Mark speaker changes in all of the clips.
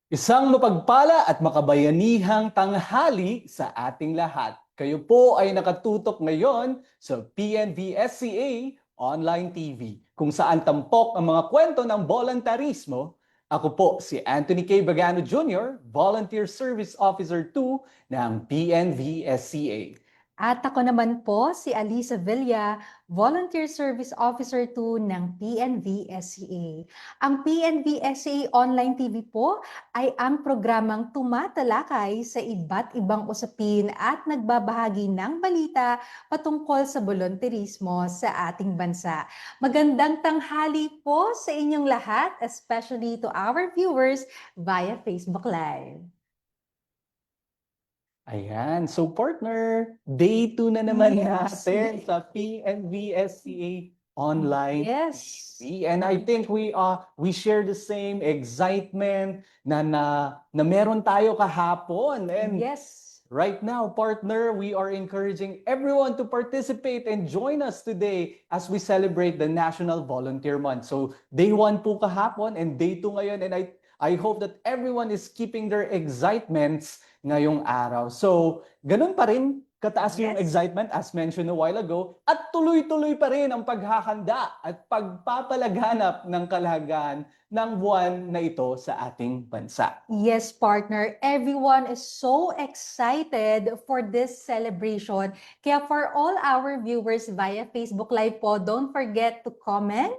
Speaker 1: Isang mapagpala at makabayanihang tanghali sa ating lahat. Kayo po ay nakatutok ngayon sa PNVSCA Online TV, kung saan tampok ang mga kwento ng voluntarismo. Ako po si Anthony K. Bagano Jr., Volunteer Service Officer 2 ng PNVSCA.
Speaker 2: At ako naman po si Alisa Villa, Volunteer Service Officer 2 ng PNVSCA. Ang PNVSCA Online TV po ay ang programang tumatalakay sa iba't ibang usapin at nagbabahagi ng balita patungkol sa volunteerismo sa ating bansa. Magandang tanghali po sa inyong lahat, especially to our viewers via Facebook Live.
Speaker 1: Ayan, so partner, day 2 na naman
Speaker 2: Yes.
Speaker 1: natin sa PNVSCA Online
Speaker 2: Yes.
Speaker 1: TV. And I think we share the same excitement na meron tayo kahapon. And
Speaker 2: Yes.
Speaker 1: right now, partner, we are encouraging everyone to participate and join us today as we celebrate the National Volunteer Month. So day 1 po kahapon and day 2 ngayon, and I hope that everyone is keeping their excitements ngayong araw. So, ganun pa rin kataas yung
Speaker 2: Yes.
Speaker 1: excitement as mentioned a while ago, at tuloy-tuloy pa rin ang paghahanda at pagpapalaganap ng kalagayan ng buwan na ito sa ating bansa.
Speaker 2: Yes, partner. Everyone is so excited for this celebration. Kaya for all our viewers via Facebook Live po, don't forget to comment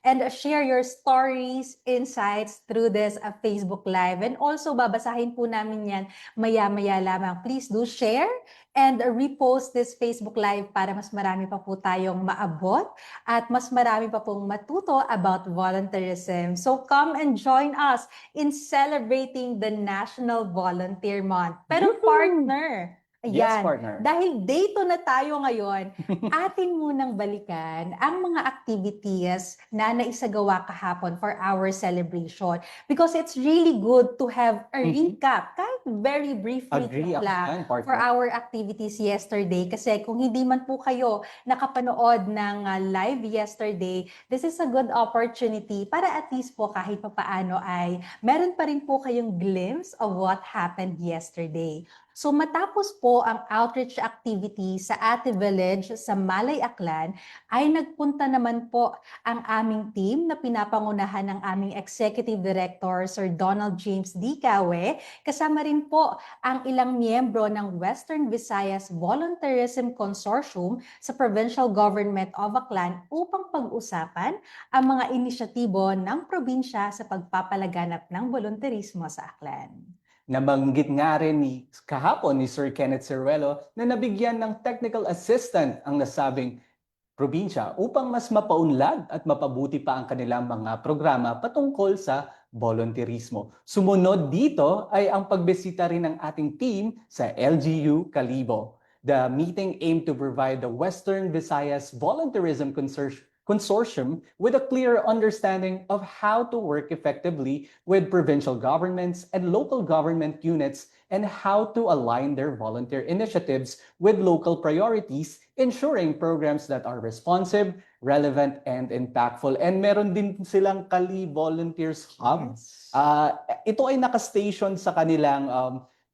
Speaker 2: and share your stories, insights through this Facebook Live. And also, babasahin po namin yan maya-maya lamang. Please do share and repost this Facebook Live para mas marami pa po tayong maabot at mas marami pa pong matuto about volunteerism. So come and join us in celebrating the National Volunteer Month. Pero partner,
Speaker 1: Yes,
Speaker 2: ayan,
Speaker 1: partner.
Speaker 2: dahil day 2 na tayo ngayon, atin munang balikan ang mga activities na naisagawa kahapon for our celebration. Because it's really good to have a recap, kahit very brief
Speaker 1: Agree
Speaker 2: recap
Speaker 1: ako
Speaker 2: lang
Speaker 1: yan, partner.
Speaker 2: for our activities yesterday. Kasi kung hindi man po kayo nakapanood ng live yesterday, this is a good opportunity para at least po kahit papaano ay meron pa rin po kayong glimpse of what happened yesterday. So matapos po ang outreach activity sa Ate Village sa Malay Aklan, ay nagpunta naman po ang aming team na pinapangunahan ng aming Executive Director, Sir Donald James D. Cawe. Kasama rin po ang ilang miyembro ng Western Visayas Volunteerism Consortium sa Provincial Government of Aklan upang pag-usapan ang mga inisyatibo ng probinsya sa pagpapalaganap ng volunteerismo sa Aklan.
Speaker 1: Nabanggit nga rin kahapon ni Sir Kenneth Ciruelo na nabigyan ng technical assistant ang nasabing probinsya upang mas mapaunlad at mapabuti pa ang kanilang mga programa patungkol sa volunteerismo. Sumunod dito ay ang pagbisita rin ng ating team sa LGU Kalibo. The meeting aimed to provide the Western Visayas Volunteerism Consortium with a clear understanding of how to work effectively with provincial governments and local government units and how to align their volunteer initiatives with local priorities, ensuring programs that are responsive, relevant, and impactful. And meron din silang Kali Volunteers Hub.
Speaker 2: Yes.
Speaker 1: Ito ay nakastation sa kanilang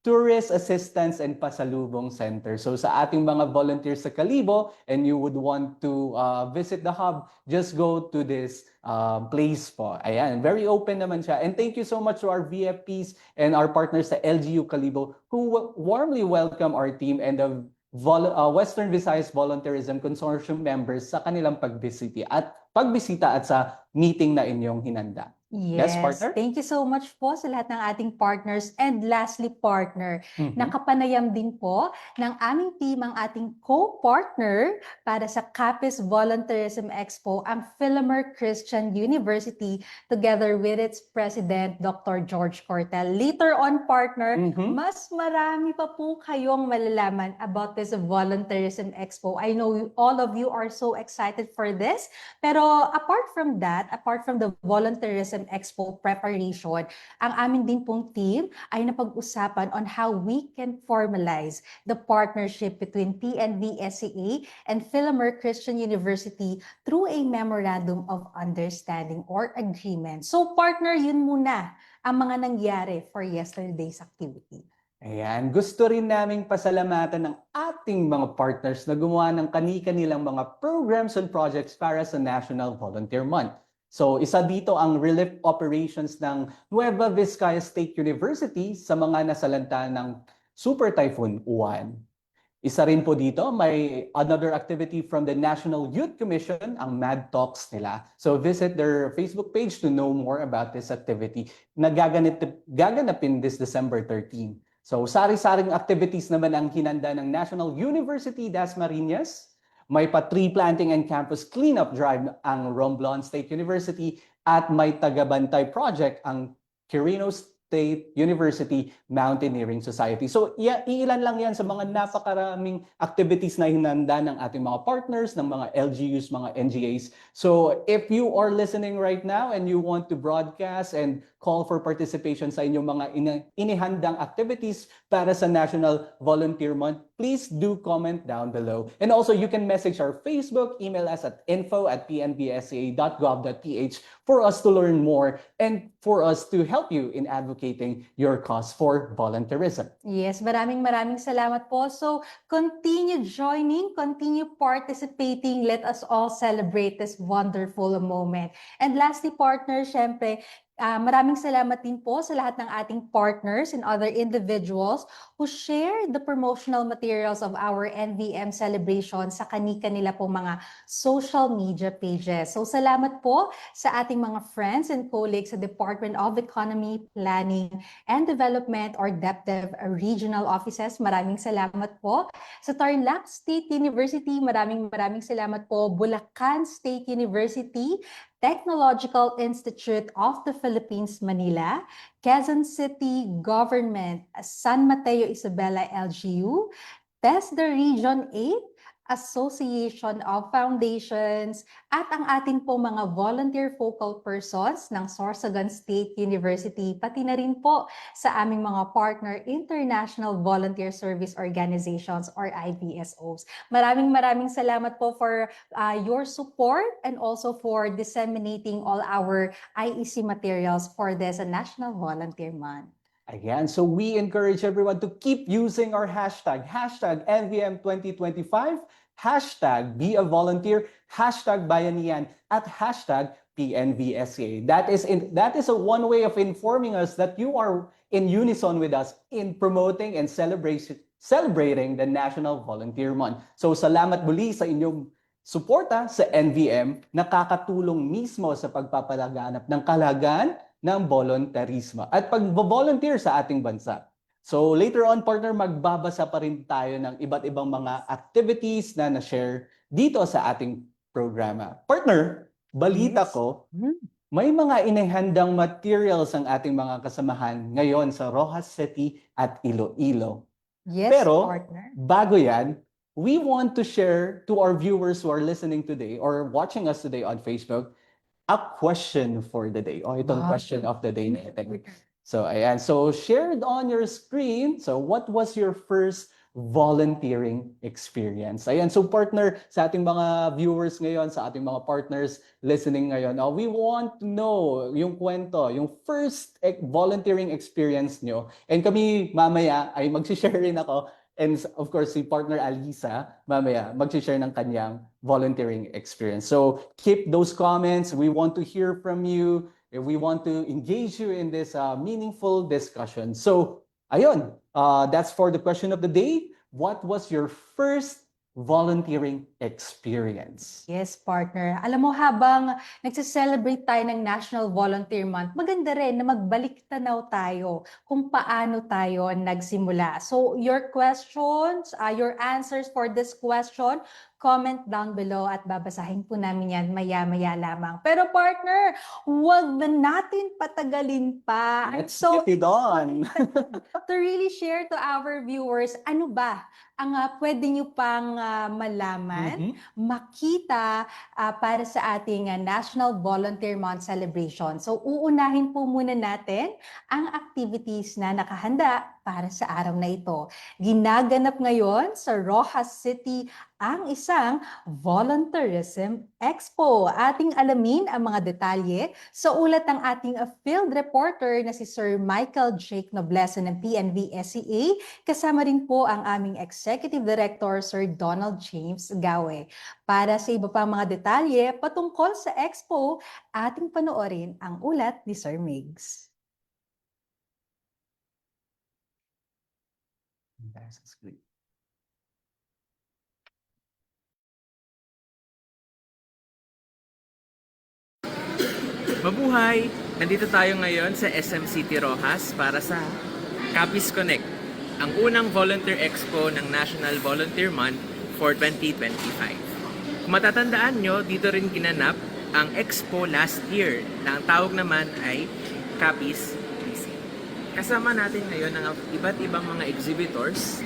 Speaker 1: Tourist Assistance and Pasalubong Center. So sa ating mga volunteers sa Kalibo and you would want to visit the hub, just go to this place po. Ayan, very open naman siya. And thank you so much to our VFPs and our partners sa LGU Kalibo who warmly welcome our team and the Western Visayas Volunteerism Consortium members sa kanilang pagbisita at sa meeting na inyong hinanda. Yes, partner?
Speaker 2: Thank you so much po sa lahat ng ating partners. And lastly, partner,
Speaker 1: Mhm.
Speaker 2: nakapanayam din po ng aming team ang ating co-partner para sa Capiz Volunteerism Expo, ang Philomer Christian University, together with its president, Dr. George Cortel. Later on, partner,
Speaker 1: Mhm.
Speaker 2: mas marami pa po kayong malalaman about this Volunteerism Expo. I know all of you are so excited for this. Pero apart from that, apart from the Volunteerism Expo preparation, ang amin din pong team ay napag-usapan on how we can formalize the partnership between PNV-SCA and Philomer Christian University through a Memorandum of Understanding or Agreement. So partner, yun muna ang mga nangyari for yesterday's activity.
Speaker 1: Ayan, gusto rin naming pasalamatan ng ating mga partners na gumawa ng kani-kanilang mga programs and projects para sa National Volunteer Month. So isa dito ang relief operations ng Nueva Vizcaya State University sa mga nasalanta ng Super Typhoon Uwan. Isa rin po dito, may another activity from the National Youth Commission, ang Mad Talks nila. So visit their Facebook page to know more about this activity na gaganapin this December 13. So sari-saring activities naman ang hinanda ng National University Dasmariñas. May pa-tree planting and campus cleanup drive ang Romblon State University at may tagabantay project ang Quirino State University Mountaineering Society. So iilan lang yan sa mga napakaraming activities na hinanda ng ating mga partners, ng mga LGUs, mga NGAs. So if you are listening right now and you want to broadcast and call for participation sa inyong mga inihandang activities para sa National Volunteer Month, please do comment down below. And also, you can message our Facebook, email us at info@pnvsca.gov.ph for us to learn more and for us to help you in advocating your cause for volunteerism.
Speaker 2: Yes, maraming salamat po. So, continue joining, continue participating. Let us all celebrate this wonderful moment. And lastly, partner, syempre, maraming salamat din po sa lahat ng ating partners and other individuals who share the promotional materials of our NVM celebration sa kani-kanila po mga social media pages. So salamat po sa ating mga friends and colleagues sa Department of Economy, Planning, and Development or DepDev regional offices. Maraming salamat po. Sa Tarlac State University, maraming salamat po. Bulacan State University, Technological Institute of the Philippines, Manila, Quezon City Government, San Mateo Isabela LGU, TESDA Region 8, Association of Foundations, at ang ating po mga volunteer focal persons ng Sorsogon State University, pati na rin po sa aming mga partner International Volunteer Service Organizations or IVSOs. Maraming salamat po for your support and also for disseminating all our IEC materials for this National Volunteer Month.
Speaker 1: Ayan, so we encourage everyone to keep using our hashtag, hashtag NVM2025, hashtag Be a Volunteer, hashtag Bayanihan, at hashtag PNVSA. That is a one way of informing us that you are in unison with us in promoting and celebrating the National Volunteer Month. So salamat muli sa inyong suporta sa NVM, nakakatulong mismo sa pagpapalaganap ng kalagayan ng volunteerismo at pag-volunteer sa ating bansa. So later on, partner, magbabasa pa rin tayo ng iba't ibang mga activities na na-share dito sa ating programa. Partner, balita
Speaker 2: Yes.
Speaker 1: ko, may mga inihandang materials ang ating mga kasamahan ngayon sa Rojas City at Iloilo.
Speaker 2: Yes,
Speaker 1: Pero,
Speaker 2: partner.
Speaker 1: bago yan, we want to share to our viewers who are listening today or watching us today on Facebook a question for the day. O itong
Speaker 2: Wow.
Speaker 1: question of the day natin. So, ayan. So, shared on your screen. So, what was your first volunteering experience? Ayan. So, partner, sa ating mga viewers ngayon, sa ating mga partners listening ngayon, we want to know yung kwento, yung first volunteering experience nyo. And kami mamaya ay mag-share rin ako. And of course, si partner Alisa, mamaya, mag-share ng kanyang volunteering experience. So keep those comments. We want to hear from you. We want to engage you in this meaningful discussion. So, ayun, that's for the question of the day. What was your first volunteering experience?
Speaker 2: Yes, partner. Alam mo, habang nagse-celebrate tayo ng National Volunteer Month, maganda rin na magbalik tanaw tayo kung paano tayo nagsimula. So, your questions, your answers for this question, comment down below at babasahin po namin yan maya-maya lamang. Pero partner, huwag na natin patagalin pa. I'm
Speaker 1: Let's
Speaker 2: so
Speaker 1: get it on.
Speaker 2: to really share to our viewers, ano ba ang pwede nyo pang malaman, makita para sa ating National Volunteer Month celebration. So uunahin po muna natin ang activities na nakahanda para sa araw na ito. Ginaganap ngayon sa Rojas City ang isang Volunteerism Expo. Ating alamin ang mga detalye sa ulat ng ating field reporter na si Sir Michael Jake Noblesa ng PNV-SCA. Kasama rin po ang aming Executive Director, Sir Donald James Gawe. Para sa iba pang mga detalye patungkol sa Expo, ating panoorin ang ulat ni Sir Migs.
Speaker 1: That's great.
Speaker 3: Mabuhay! Nandito tayo ngayon sa SM City Rojas para sa Capis Connect, ang unang volunteer expo ng National Volunteer Month for 2025. Kung matatandaan nyo, dito rin ginanap ang expo last year na ang tawag naman ay Capis PC. Kasama natin ngayon ang iba't ibang mga exhibitors,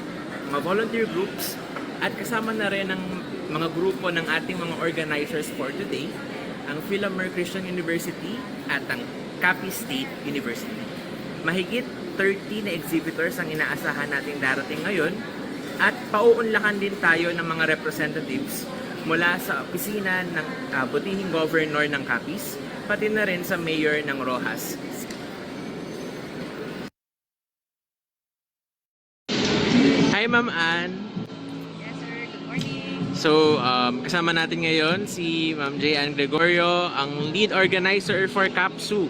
Speaker 3: mga volunteer groups, at kasama na rin ang mga grupo ng ating mga organizers for today, ang Philomer Christian University at ang Capiz State University. Mahigit 30 na exhibitors ang inaasahan nating darating ngayon at pauunlakan din tayo ng mga representatives mula sa opisina ng butihing governor ng Capiz, pati na rin sa mayor ng Rojas. Hi Ma'am Ann! So, kasama natin ngayon si Ma'am J.Ann Gregorio, ang lead organizer for CAPSU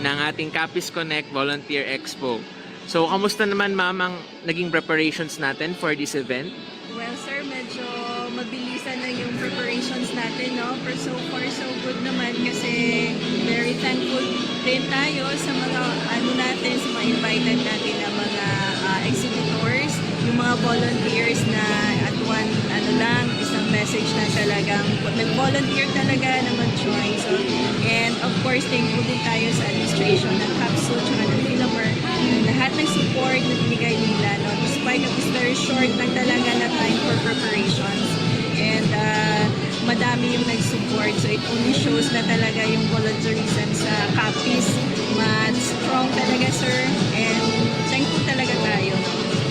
Speaker 3: ng ating Capis Connect Volunteer Expo. So, kamusta naman ma'am ang naging preparations natin for this event?
Speaker 4: Well, sir, medyo mabilisan na yung preparations natin, no? Pero so far, so good naman kasi very thankful din tayo sa mga natin, sa mga invited natin na mga exhibitors, yung mga volunteers na at one isang message na talagang nag-volunteer talaga na mag-join. So, and of course, thankful din tayo sa administration ng CAPSU at ng Philomer. Lahat ng support na binigay nila, no? Despite of this very short lang talaga na time for preparations. And madami yung nag-support. So, it only shows na talaga yung volunteerism sa Capiz. Strong talaga, sir. And thankful talaga tayo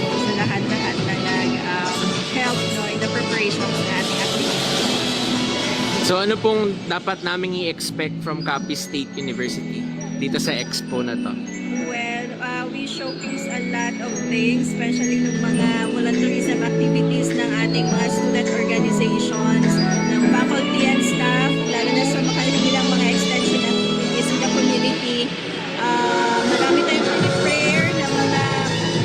Speaker 4: sa lahat-lahat na nag-help in the preparations ng ating activities.
Speaker 3: So, ano pong dapat naming i-expect from Capiz State University dito sa expo na to?
Speaker 4: Well, we showcase a lot of things, especially ng mga volunteerism activities ng ating mga student organizations, ng faculty and staff, lalo na sa makalilang mga extension activities in the community. Marami tayong prepare ng mga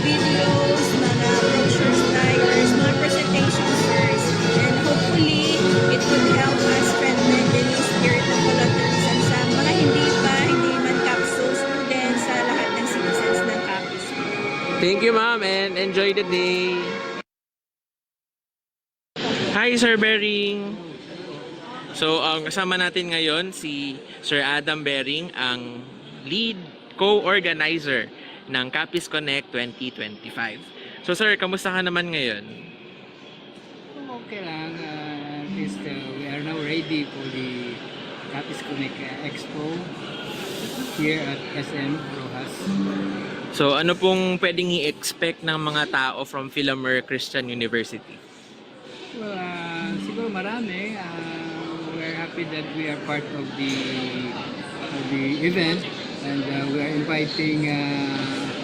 Speaker 4: videos, mga brochures, flyers, mga presentations first. And hopefully, it would help us strengthen the new spirit of volunteerism sa mga hindi man capsule students, sa lahat ng citizens ng campus.
Speaker 3: Thank you, ma'am, and enjoy the day. Hi, Sir Bering. So, kasama natin ngayon si Sir Adam Bering, ang lead co-organizer ng Capiz Connect 2025. So, sir, kamusta ka naman ngayon?
Speaker 5: Okay lang. At least we are now ready for the Capiz Connect Expo here at SM Rojas.
Speaker 3: So, ano pong pwedeng i-expect ng mga tao from Philomer Christian University?
Speaker 5: Well, siguro marami. We are happy that we are part of the event, and we are inviting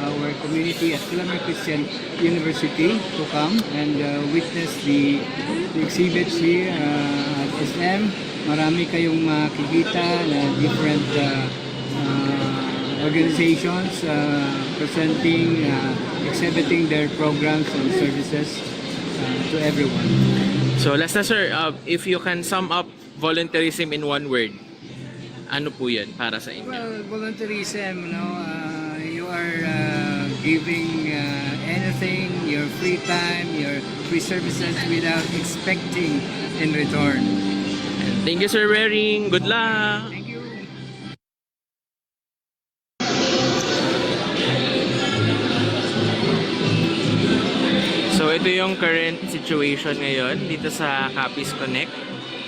Speaker 5: our community at Philomer Christian University to come and witness the exhibits here at SM. Marami kayong makikita na different organizations presenting, exhibiting their programs and services to everyone.
Speaker 3: So, last na, sir, if you can sum up volunteerism in one word, ano po yun para sa inyo?
Speaker 5: Well, volunteerism, you are giving anything, your free time, your free services without expecting in return.
Speaker 3: Thank you, Sir Bering. Good luck!
Speaker 5: Thank you.
Speaker 3: So, ito yung current situation ngayon dito sa Capiz Connect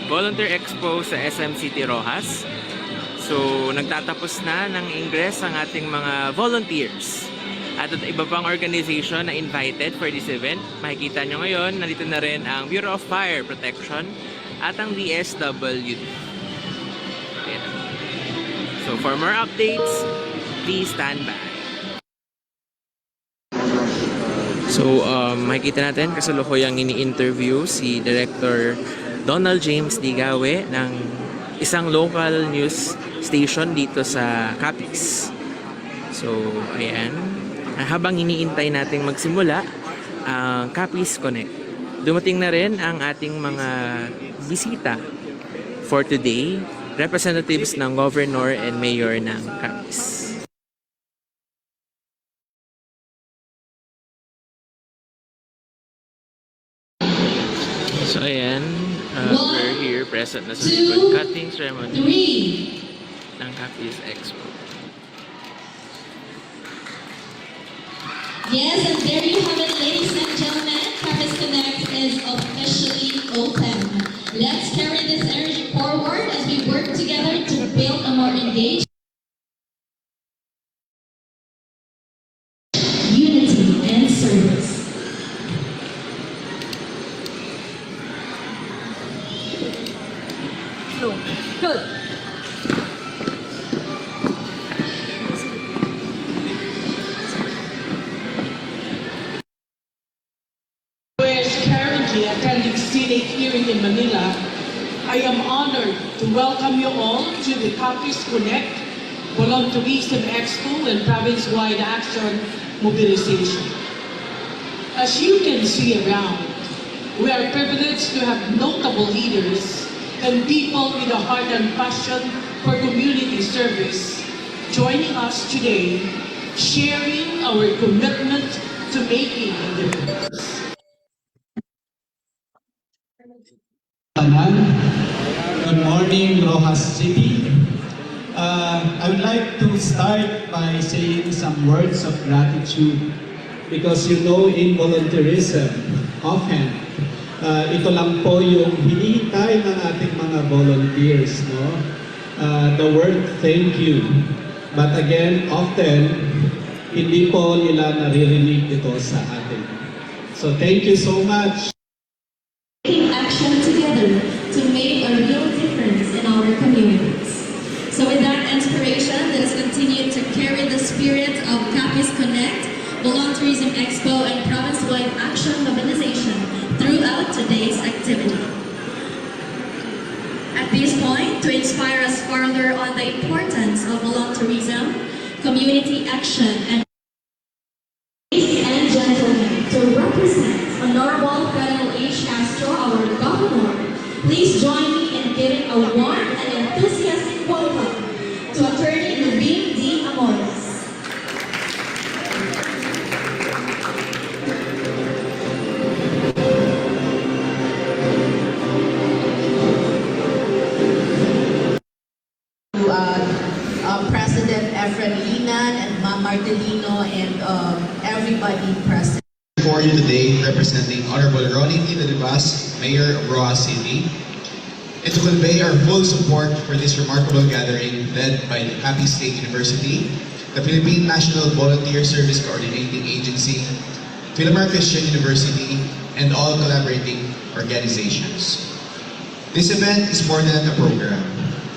Speaker 3: Volunteer Expo sa SM City Rojas. So, nagtatapos na ng ingress ang ating mga volunteers. At iba pang organization na invited for this event. Makikita nyo ngayon, nandito na rin ang Bureau of Fire Protection at ang DSWD. Ayan. So, for more updates, please stand by. So, makikita natin kasalukuyang ini-interview si Director Donald James Digawe ng isang local news station dito sa Capiz. So, ayan. Habang iniintay nating magsimula ang Capiz Connect, dumating na rin ang ating mga bisita for today, representatives ng Governor and Mayor ng Capiz. So, ayan. We're here, present na sa ribbon cutting ceremony ng Capiz Expo.
Speaker 6: Yes, and there you have it, ladies and gentlemen. Capiz Connect is officially open. Let's carry this energy forward as we work together to build a more engaged unity and service.
Speaker 2: Good.
Speaker 7: Who is currently attending Senate hearing in Manila, I am honored to welcome you all to the Capiz Connect Volunteerism Expo and Province-wide Action Mobilization. As you can see around, we are privileged to have notable leaders and people with a heart and passion for community service joining us today, sharing our commitment to making a difference.
Speaker 8: Good morning, Rojas City. I would like to start by saying some words of gratitude because in volunteerism, often ito lang po yung hinihintay ng ating mga volunteers, no? The word thank you. But again, often hindi po nila naririnig ito sa atin. So thank you so much.
Speaker 6: Taking action together to make a real difference in our communities. So with that inspiration, let us continue to carry the spirit of Capiz Connect Tourism Expo and province-wide action mobilization throughout today's activity. At this point, to inspire us further on the importance of volunteerism, community action, and ladies and gentlemen, to represent Honorable Colonel H. Castro, our Governor, please join me in giving a warm and enthusiastic welcome to Attorney Lubin D. Amores.
Speaker 9: President Efren Linan and Ma'am Martelino and everybody present.
Speaker 10: For you today, representing Honorable Ronnie T. Delibas, Mayor of Rojas City, and to convey our full support for this remarkable gathering led by the Happy State University, the Philippine National Volunteer Service Coordinating Agency, Philomar Christian University, and all collaborating organizations. This event is more than a program.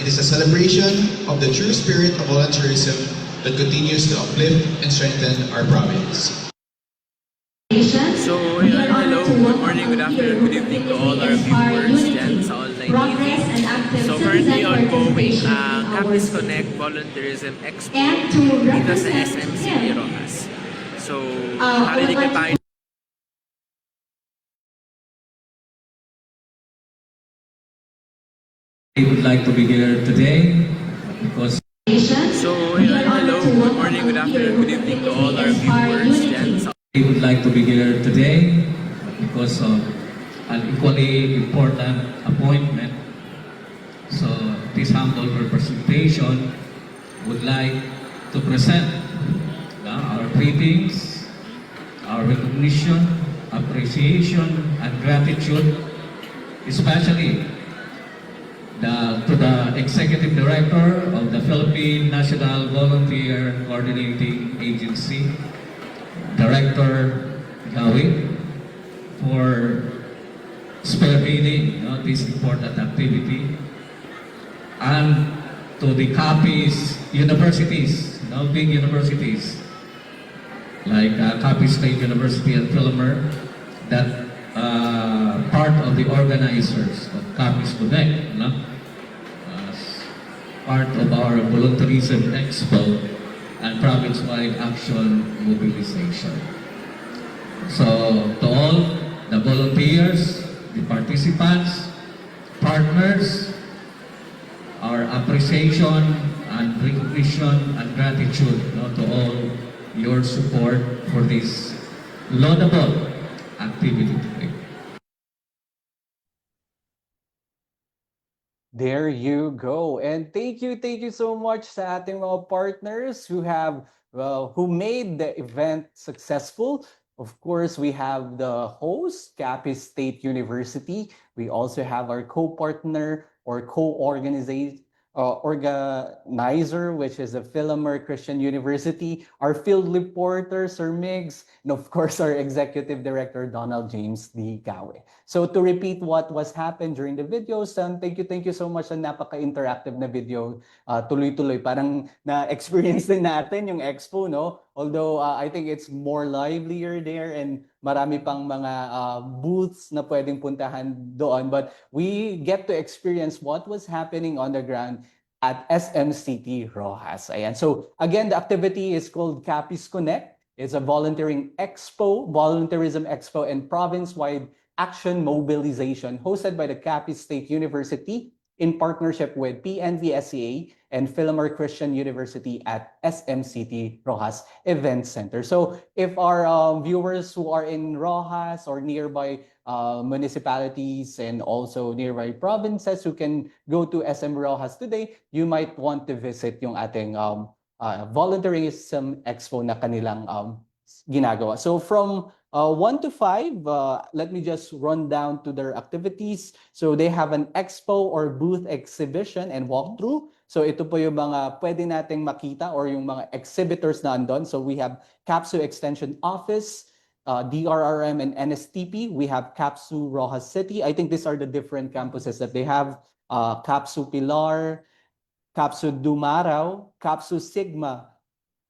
Speaker 10: It is a celebration of the true spirit of volunteerism that continues to uplift and strengthen our province.
Speaker 3: So, yun, hello, good morning, good afternoon, good evening to all our viewers dyan sa online TV. So, currently ongoing ang Capiz Connect Volunteerism Expo dito sa SMC Rojas. So, nakarinig na tayo.
Speaker 5: I would like to be here today because
Speaker 3: So, yun, hello, good morning, good afternoon, good evening to all our viewers dyan sa
Speaker 5: I would like to be here today because of an equally important appointment. So this humble representation would like to present our greetings, our recognition, appreciation, and gratitude, especially to the Executive Director of the Philippine National Volunteer Coordinating Agency, Director Gawi, for spearheading this important activity, and to the Capiz universities, big universities like Capiz State University and Philomar, that part of the organizers of Capiz Connect, as part of our volunteerism expo and province-wide action mobilization. So, to all the volunteers, the participants, partners, our appreciation and recognition and gratitude to all your support for this laudable activity today.
Speaker 1: There you go. And thank you so much sa ating mga partners who have, who made the event successful. Of course, we have the host, Capiz State University. We also have our co-partner or organizer, which is the Philomar Christian University, our field reporter, Sir Migs, and of course, our executive director, Donald James D. Gawe. So to repeat what was happened during the videos, thank you so much sa napaka-interactive na video. Tuloy-tuloy, parang na-experience din natin yung expo, no? Although I think it's more livelier there and marami pang mga booths na pwedeng puntahan doon. But we get to experience what was happening on the ground at SMCT Rojas. Ayan. So again, the activity is called Capiz Connect. It's a volunteerism expo and province-wide action mobilization hosted by the Capiz State University in partnership with PNV-SCA and Philomar Christian University at SMCT Rojas Event Center. So if our viewers who are in Rojas or nearby municipalities and also nearby provinces who can go to SM Rojas today, you might want to visit yung ating volunteerism expo na kanilang ginagawa. So from 1 to 5, let me just run down to their activities. So they have an expo or booth exhibition and walkthrough. So ito po yung mga pwede nating makita or yung mga exhibitors na andon. So we have CAPSU Extension Office, DRRM and NSTP. We have CAPSU Rojas City. I think these are the different campuses that they have. CAPSU Pilar, CAPSU Dumaraw, CAPSU Sigma,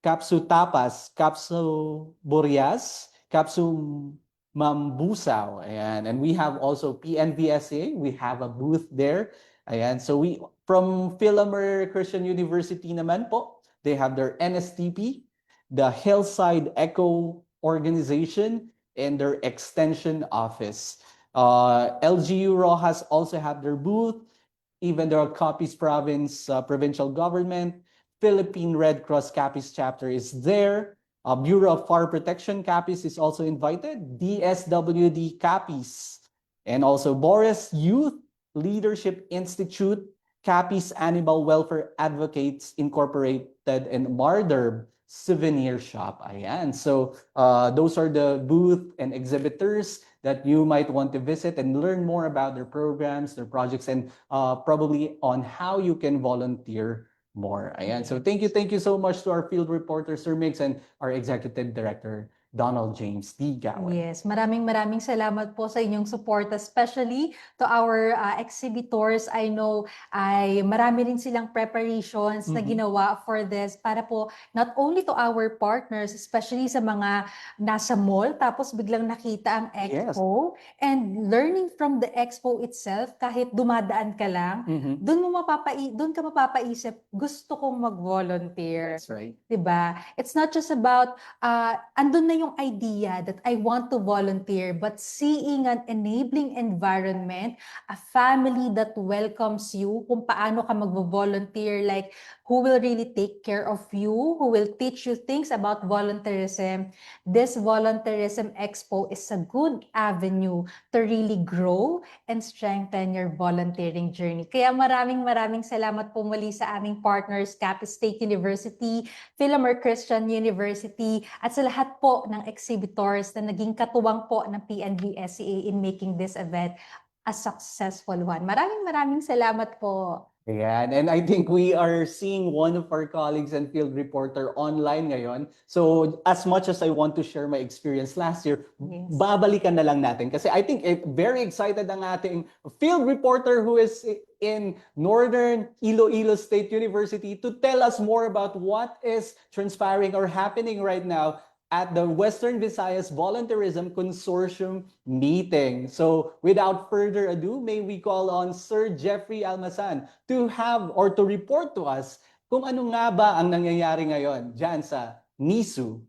Speaker 1: Kapsu Tapas, Kapsu Boreas, Kapsu Mambusaw. Ayan. And we have also PNVSA. We have a booth there. Ayan. So we from Philomer Christian University naman po, they have their NSTP, the Hillside Echo Organization, and their extension office. LGU Rojas also have their booth. Even the Capiz Province provincial government, Philippine Red Cross Capiz chapter is there. Bureau of Fire Protection Capiz is also invited. DSWD Capiz, and also Boris Youth Leadership Institute, Capiz Animal Welfare Advocates Incorporated, and Marderb Souvenir Shop. Ayan. So those are the booth and exhibitors that you might want to visit and learn more about their programs, their projects, and probably on how you can volunteer more. Ayan. So thank you so much to our field reporter, Sir Mix, and our executive director, Donald James D. Gowan.
Speaker 2: Yes, maraming salamat po sa inyong support, especially to our exhibitors. I know ay marami rin silang preparations na ginawa for this para po not only to our partners, especially sa mga nasa mall, tapos biglang nakita ang expo, and learning from the expo itself, kahit dumadaan ka lang, doon ka mapapaisip, gusto kong mag-volunteer.
Speaker 1: That's right.
Speaker 2: Diba? It's not just about, andun na yung idea that I want to volunteer, but seeing an enabling environment, a family that welcomes you, kung paano ka mag-volunteer, like who will really take care of you, who will teach you things about volunteerism. This Volunteerism Expo is a good avenue to really grow and strengthen your volunteering journey. Kaya maraming salamat po muli sa aming partners, Capiz State University, Philomer Christian University, at sa lahat po ng exhibitors na naging katuwang po ng PNVSCA in making this event a successful one. Maraming salamat po.
Speaker 1: Ayan. And I think we are seeing one of our colleagues and field reporter online ngayon. So as much as I want to share my experience last year, babalikan na lang natin. Kasi I think very excited ang ating field reporter who is in Northern Iloilo State University to tell us more about what is transpiring or happening right now at the Western Visayas Volunteerism Consortium meeting. So without further ado, may we call on Sir Jeffrey Almasan to have or to report to us kung ano nga ba ang nangyayari ngayon dyan sa NISU.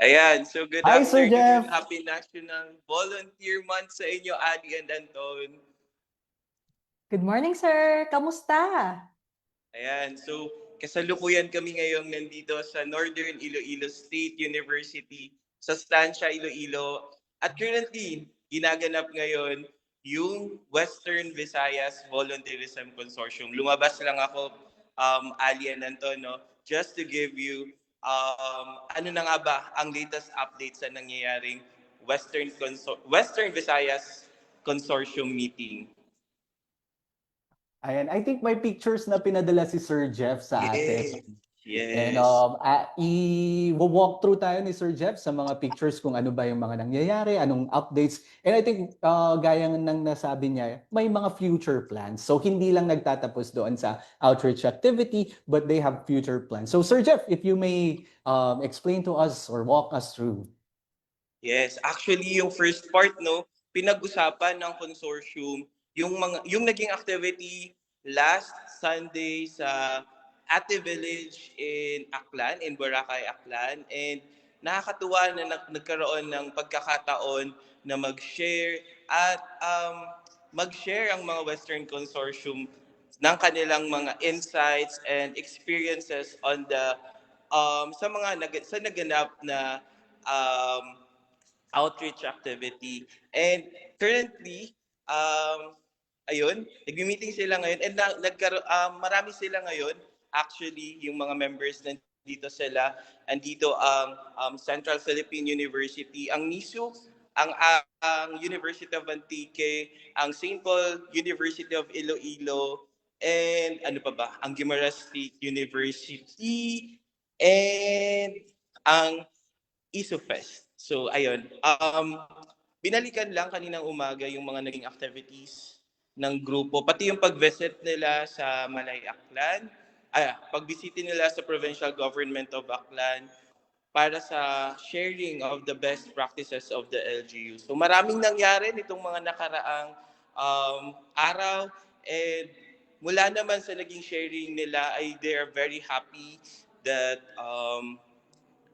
Speaker 3: Ayan, so good
Speaker 1: Hi, Sir Jeff.
Speaker 3: afternoon. Happy National Volunteer Month sa inyo, Ali and Anton.
Speaker 2: Good morning, sir. Kamusta?
Speaker 3: Ayan, so kasalukuyan kami ngayong nandito sa Northern Iloilo State University sa Estancia, Iloilo. At currently, ginaganap ngayon yung Western Visayas Volunteerism Consortium. Lumabas lang ako, Ali and Anton, no? Just to give you ano na nga ba ang latest updates sa nangyayaring Western Visayas Consortium meeting.
Speaker 1: Ayan, I think may pictures na pinadala si Sir Jeff sa atin.
Speaker 3: Yes.
Speaker 1: And i-walk through tayo ni Sir Jeff sa mga pictures kung ano ba yung mga nangyayari, anong updates. And I think gaya ng nasabi niya, may mga future plans. So hindi lang nagtatapos doon sa outreach activity, but they have future plans. So Sir Jeff, if you may explain to us or walk us through.
Speaker 3: Yes, actually yung first part, no, pinag-usapan ng consortium yung naging activity last Sunday sa Ate Village in Aklan, in Boracay, Aklan. And nakakatuwa na nagkaroon ng pagkakataon na mag-share at mag-share ang mga Western Consortium ng kanilang mga insights and experiences on the sa naganap na outreach activity. And currently, ayun, nag-meeting sila ngayon and marami sila ngayon. Actually, yung mga members nandito sila, andito ang Central Philippine University, ang NISU, ang University of Antique, ang St. Paul University of Iloilo, and ano pa ba? Ang Guimaras State University, and ang ISOFest. So, ayun. Binalikan lang kaninang umaga yung mga naging activities ng grupo, pati yung pag-visit nila sa Malay Aklan,
Speaker 11: pagbisita nila sa provincial government of Aklan para sa sharing of the best practices of the LGU. So maraming nangyari nitong mga nakaraang araw, and mula naman sa naging sharing nila ay they are very happy that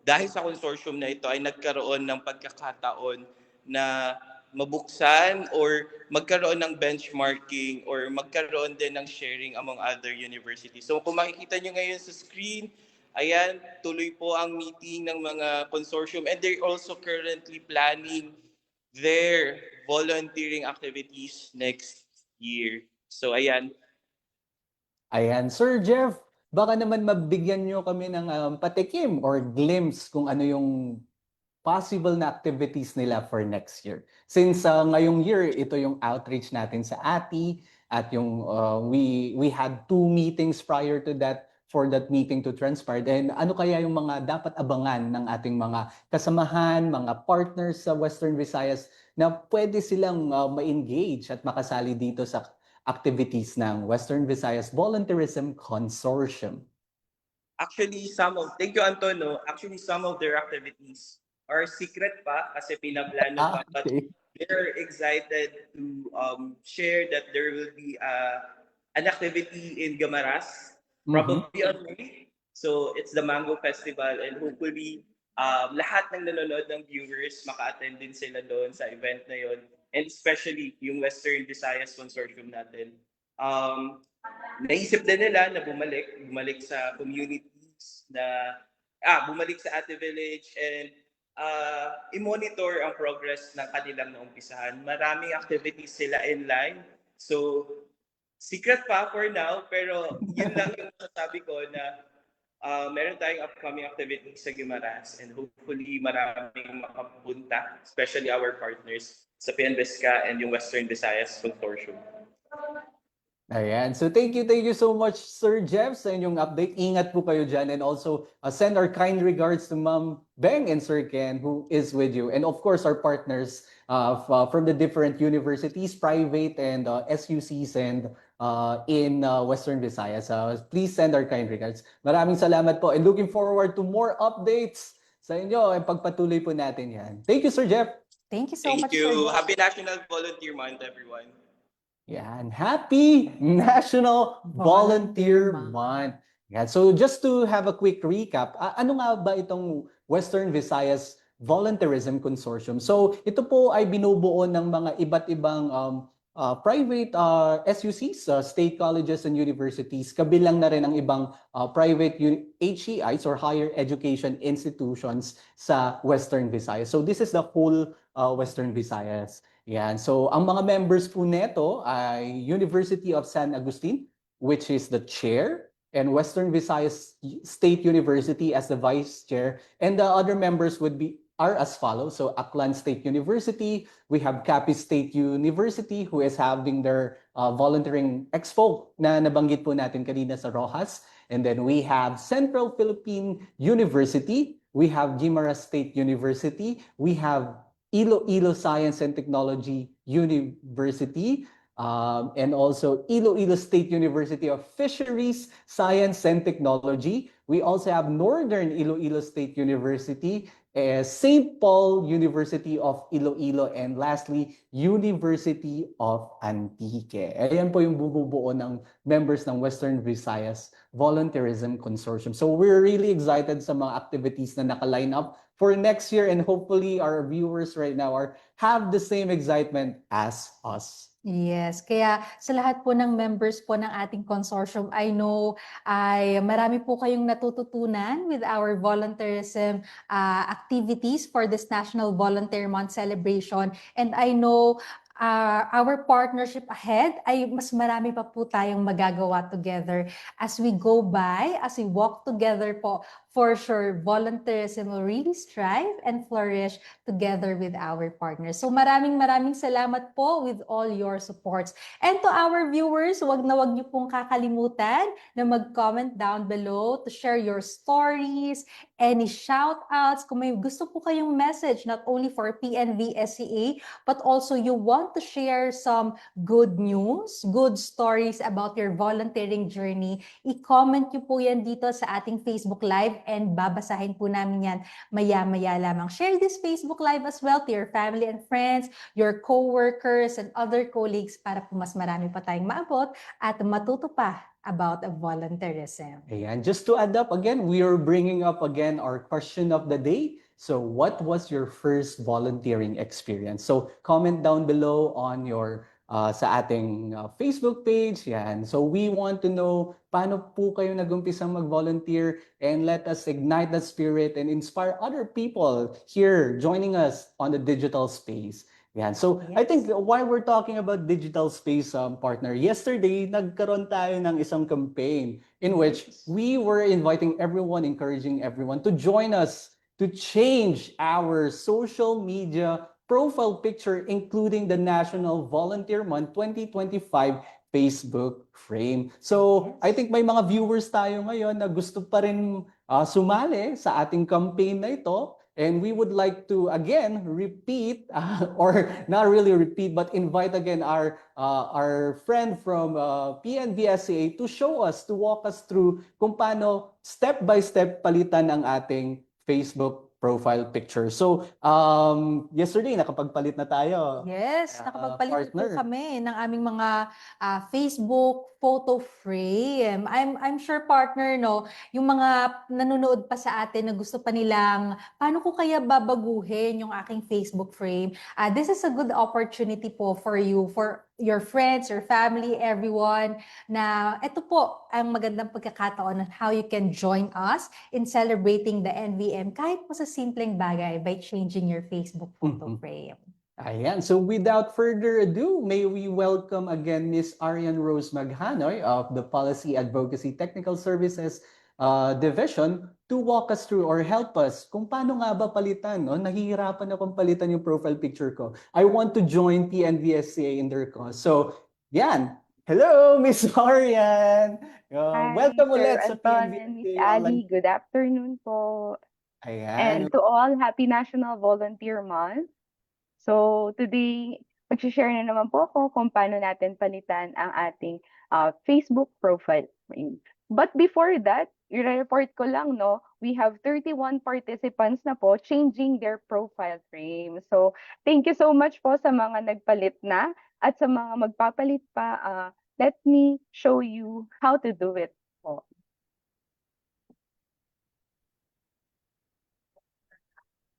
Speaker 11: dahil sa consortium na ito ay nagkaroon ng pagkakataon na mabuksan or magkaroon ng benchmarking or magkaroon din ng sharing among other universities. So kung makikita nyo ngayon sa screen, ayan, tuloy po ang meeting ng mga consortium, and they're also currently planning their volunteering activities next year. So ayan.
Speaker 1: Ayan, Sir Jeff, baka naman mabigyan nyo kami ng patikim or glimpse kung ano yung possible na activities nila for next year. Since ngayong year, ito yung outreach natin sa ATI at yung we had 2 meetings prior to that for that meeting to transpire. And ano kaya yung mga dapat abangan ng ating mga kasamahan, mga partners sa Western Visayas na pwede silang ma-engage at makasali dito sa activities ng Western Visayas Volunteerism Consortium?
Speaker 11: Actually, thank you, Antonio. Actually, some of their activities are secret pa kasi pinaplano pa. But
Speaker 1: Okay.
Speaker 11: they're excited to share that there will be an activity in Gamaras, probably on May. So it's the Mango Festival, and hopefully lahat ng nanonood ng viewers maka-attend din sila doon sa event na yon, and especially yung Western Visayas Consortium natin. Naisip din nila na bumalik sa communities na bumalik sa Ate Village and i-monitor ang progress ng kanilang naumpisahan. Maraming activities sila in line. So, secret pa for now, pero yun lang yung masasabi ko na meron tayong upcoming activities sa Guimaras, and hopefully maraming makapunta, especially our partners sa PNVESCA and yung Western Visayas Consortium.
Speaker 1: Ayan. So thank you so much, Sir Jeff, sa inyong update. Ingat po kayo dyan. And also, send our kind regards to Ma'am Beng and Sir Ken, who is with you. And of course, our partners from the different universities, private and SUCs and in Western Visayas. Please send our kind regards. Maraming salamat po. And looking forward to more updates sa inyo. And pagpatuloy po natin yan. Thank you, Sir Jeff.
Speaker 2: Thank you so
Speaker 11: Thank
Speaker 2: much,
Speaker 11: you.
Speaker 2: Sir Jeff.
Speaker 11: Happy National Volunteer Month, everyone.
Speaker 1: Yan. Happy National Volunteer
Speaker 2: Volunteer
Speaker 1: Month. Yan. So just to have a quick recap, ano nga ba itong Western Visayas Volunteerism Consortium? So ito po ay binubuo ng mga iba't ibang private SUCs, state colleges and universities, kabilang na rin ang ibang private HEIs or higher education institutions sa Western Visayas. So this is the whole Western Visayas. Yan. So ang mga members po neto ay University of San Agustin, which is the chair, and Western Visayas State University as the vice chair, and the other members are as follows. So Aklan State University, we have Capiz State University, who is having their volunteering expo na nabanggit po natin kanina sa Rojas. And then we have Central Philippine University, we have Guimaras State University, we have Iloilo Science and Technology University, and also Iloilo State University of Fisheries, Science and Technology. We also have Northern Iloilo State University, St. Paul University of Iloilo, and lastly, University of Antique. Ayan po yung bububuo ng members ng Western Visayas Volunteerism Consortium. So we're really excited sa mga activities na naka-line up for next year, and hopefully our viewers right now have the same excitement as us.
Speaker 2: Yes, kaya sa lahat po ng members po ng ating consortium, I know ay marami po kayong natututunan with our volunteerism activities for this National Volunteer Month celebration. And I know our partnership ahead ay mas marami pa po tayong magagawa together as we go by, as we walk together po for sure, volunteerism will really strive and flourish together with our partners. So maraming salamat po with all your supports. And to our viewers, wag niyo pong kakalimutan na mag-comment down below to share your stories, any shout-outs, kung may gusto po kayong message, not only for PNV SCA, but also you want to share some good news, good stories about your volunteering journey, i-comment nyo po yan dito sa ating Facebook Live and babasahin po namin yan maya-maya lamang. Share this Facebook Live as well to your family and friends, your co-workers and other colleagues para po mas marami pa tayong maabot at matuto pa about volunteerism.
Speaker 1: Ayan, just to add up again, we are bringing up again our question of the day. So what was your first volunteering experience? So comment down below on your sa ating Facebook page. Yan. So we want to know paano po kayo nag-umpisa mag-volunteer, and let us ignite that spirit and inspire other people here joining us on the digital space. Yan. So I think while we're talking about digital space, partner, yesterday nagkaroon tayo ng isang campaign in which we were inviting everyone, encouraging everyone to join us to change our social media profile picture, including the National Volunteer Month 2025 Facebook frame. So I think may mga viewers tayo ngayon na gusto pa rin sumali sa ating campaign na ito. And we would like to again repeat, or not really repeat, but invite again our friend from PNVSCA to show us, to walk us through kung paano step by step palitan ang ating Facebook profile picture. So yesterday nakapagpalit na tayo.
Speaker 2: Yes, nakapagpalit po
Speaker 1: partner.
Speaker 2: kami ng aming mga Facebook photo frame. I'm sure, partner, no, yung mga nanonood pa sa atin na gusto pa nilang paano ko kaya babaguhin yung aking Facebook frame. This is a good opportunity po for you, for your friends, your family, everyone, na ito po ang magandang pagkakataon on how you can join us in celebrating the NVM kahit po sa simpleng bagay by changing your Facebook photo frame.
Speaker 1: Ayan. So without further ado, may we welcome again Miss Arian Rose Maghanoy of the Policy Advocacy Technical Services Division to walk us through or help us kung paano nga ba palitan. No? Nahihirapan akong palitan yung profile picture ko. I want to join PNVSCA in their cause. So, yan. Hello, Miss Arian.
Speaker 12: Hi,
Speaker 1: Welcome
Speaker 12: Sir
Speaker 1: ulit sa
Speaker 12: Anton and Miss
Speaker 1: PNVSCA.
Speaker 12: Ali. Good afternoon po.
Speaker 1: Ayan.
Speaker 12: And to all, happy National Volunteer Month. So today, mag-share na naman po ako kung paano natin palitan ang ating Facebook profile frame. But before that, i-report ko lang, no, we have 31 participants na po changing their profile frame. So thank you so much po sa mga nagpalit na at sa mga magpapalit pa. Let me show you how to do it po.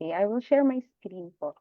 Speaker 12: Okay, I will share my screen po.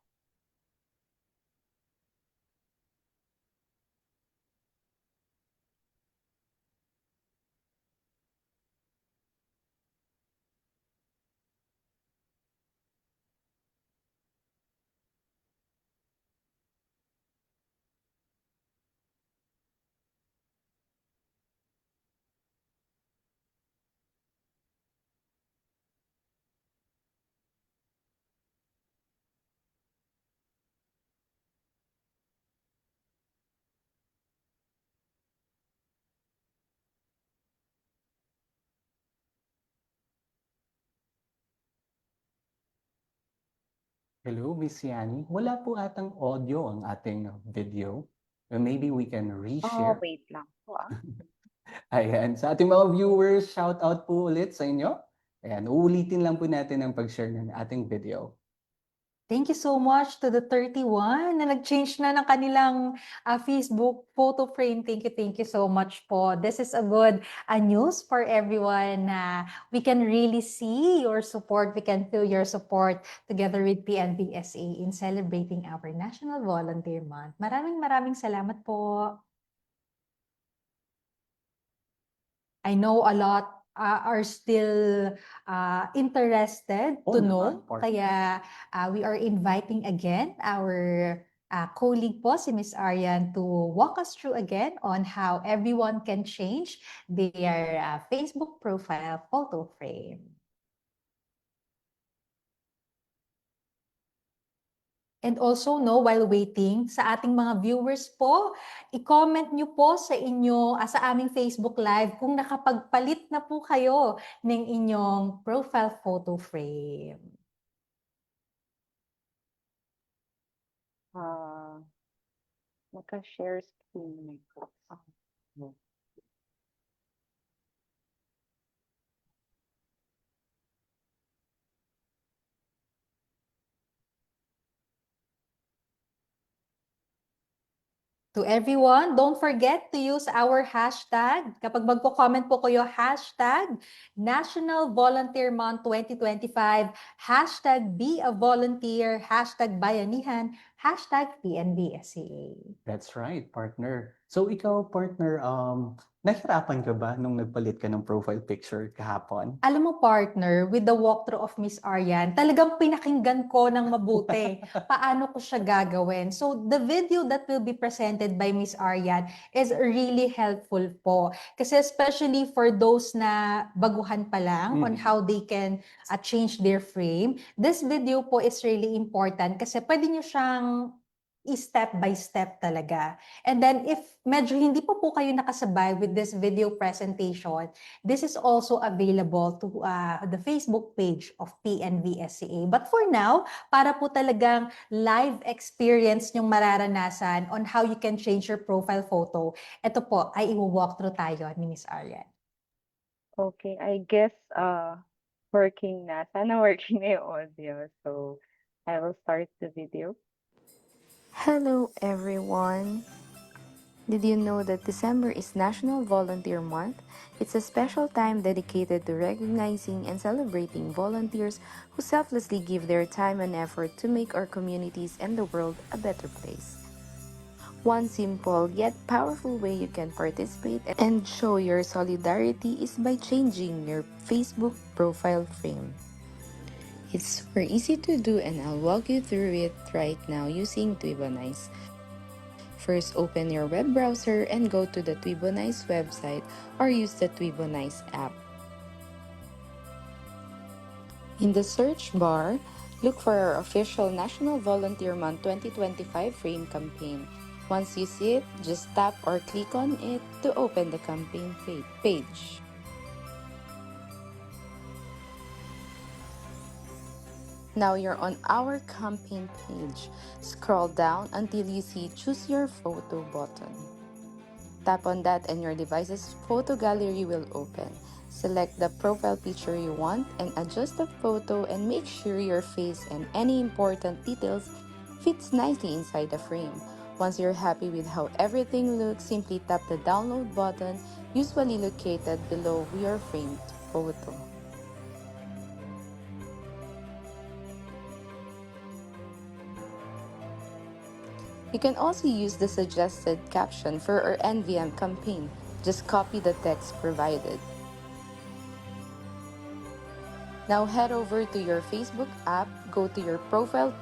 Speaker 1: Hello, Miss Yani. Wala po atang audio ang ating video. Maybe we can reshare.
Speaker 12: Wait lang po.
Speaker 1: Ayan. Sa ating mga viewers, shout out po ulit sa inyo. Ayan, uulitin lang po natin ang pag-share ng ating video.
Speaker 2: Thank you so much to the 31 na nag-change na ng kanilang Facebook photo frame. Thank you so much po. This is a good news for everyone. We can really see your support. We can feel your support together with PNVSA in celebrating our National Volunteer Month. Maraming salamat po. I know a lot are still interested to know. Kaya we are inviting again our colleague po, si Ms. Arian, to walk us through again on how everyone can change their Facebook profile photo frame. And also, no, while waiting, sa ating mga viewers po, i-comment nyo po sa sa aming Facebook Live kung nakapagpalit na po kayo ng inyong profile photo frame.
Speaker 12: Naka-share screen.
Speaker 2: To everyone, don't forget to use our hashtag. Kapag magko-comment po kayo, hashtag National Volunteer Month 2025, hashtag Be a Volunteer, hashtag Bayanihan, hashtag PNBSCA.
Speaker 1: That's right, partner. So ikaw, partner, nahirapan ka ba nung nagpalit ka ng profile picture kahapon?
Speaker 2: Alam mo, partner, with the walkthrough of Miss Arian, talagang pinakinggan ko ng mabuti paano ko siya gagawin. So, the video that will be presented by Miss Arian is really helpful po. Kasi especially for those na baguhan pa lang on how they can change their frame, this video po is really important kasi pwede nyo siyang step by step talaga. And then if medyo hindi pa po kayo nakasabay with this video presentation, this is also available to the Facebook page of PNVSCA. But for now, para po talagang live experience yung mararanasan on how you can change your profile photo, ito po ay i-walk through tayo ni Miss Arian.
Speaker 12: Okay, I guess working na. Sana working na yung audio. So, I will start the video.
Speaker 13: Hello everyone! Did you know that December is National Volunteer Month? It's a special time dedicated to recognizing and celebrating volunteers who selflessly give their time and effort to make our communities and the world a better place. One simple yet powerful way you can participate and show your solidarity is by changing your Facebook profile frame. It's super easy to do and I'll walk you through it right now using Twibonize. First, open your web browser and go to the Twibonize website or use the Twibonize app. In the search bar, look for our official National Volunteer Month 2025 frame campaign. Once you see it, just tap or click on it to open the campaign page. Now you're on our campaign page. Scroll down until you see Choose Your Photo button. Tap on that and your device's photo gallery will open. Select the profile picture you want and adjust the photo and make sure your face and any important details fits nicely inside the frame. Once you're happy with how everything looks, simply tap the download button, usually located below your framed photo. You can also use the suggested caption for our NVM campaign. Just copy the text provided. Now head over to your Facebook app, go to your profile,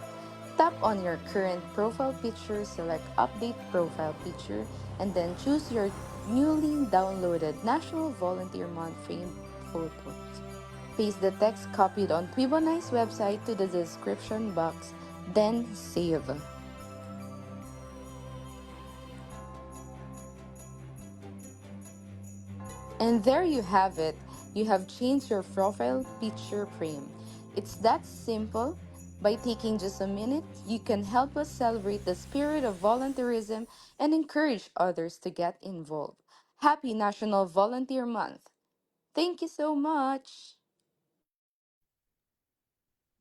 Speaker 13: tap on your current profile picture, select Update Profile Picture, and then choose your newly downloaded National Volunteer Month frame photo. Paste the text copied on Twibonize website to the description box, then save. And there you have it. You have changed your profile picture frame. It's that simple. By taking just a minute, you can help us celebrate the spirit of volunteerism and encourage others to get involved. Happy National Volunteer Month. Thank you so much.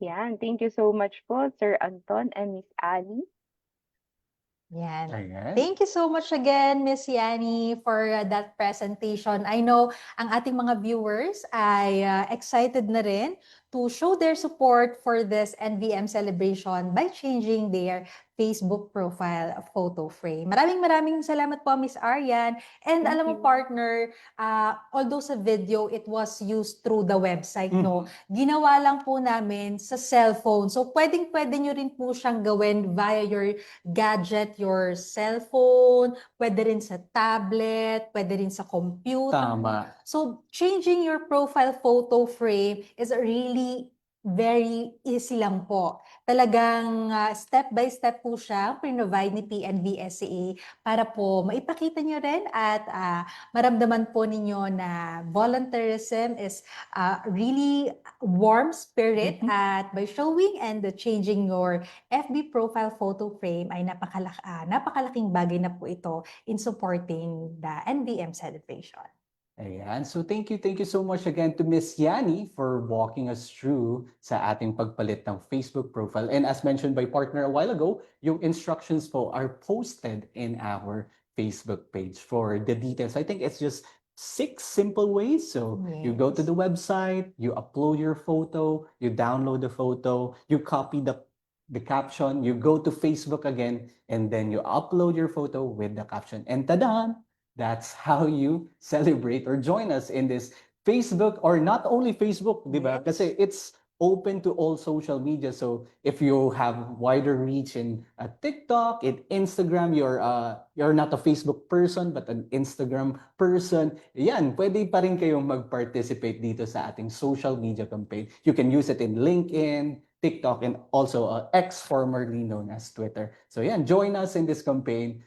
Speaker 12: Yan, thank you so much po, Sir Anton and Miss Ali.
Speaker 2: Yan.
Speaker 1: Ayan.
Speaker 2: Thank you so much again, Miss Yani, for that presentation. I know ang ating mga viewers ay excited na rin to show their support for this NVM celebration by changing their Facebook profile photo frame. Maraming salamat po, Miss Arian. And
Speaker 12: Thank
Speaker 2: alam mo,
Speaker 12: you.
Speaker 2: partner, although sa video, it was used through the website, no? Ginawa lang po namin sa cellphone. So, pwedeng-pwede nyo rin po siyang gawin via your gadget, your cellphone, pwede rin sa tablet, pwede rin sa computer.
Speaker 1: Tama.
Speaker 2: So, changing your profile photo frame is really Very easy lang po. Talagang step by step po siya provide ni PNVSCA para po maipakita niyo rin at maramdaman po ninyo na volunteerism is really warm spirit at by showing and changing your FB profile photo frame ay napakalaking bagay na po ito in supporting the NVM celebration.
Speaker 1: Ayan. So thank you so much again to Miss Yani for walking us through sa ating pagpalit ng Facebook profile. And as mentioned by partner a while ago, yung instructions po are posted in our Facebook page for the details. I think it's just 6 simple ways. So you go to the website, you upload your photo, you download the photo, you copy the caption, you go to Facebook again, and then you upload your photo with the caption. And tada! That's how you celebrate or join us in this Facebook, or not only Facebook, di ba? Kasi it's open to all social media. So if you have wider reach in TikTok, in Instagram, you're not a Facebook person but an Instagram person, yan, pwede pa rin kayong mag-participate dito sa ating social media campaign. You can use it in LinkedIn, TikTok, and also X, formerly known as Twitter. So yan, join us in this campaign.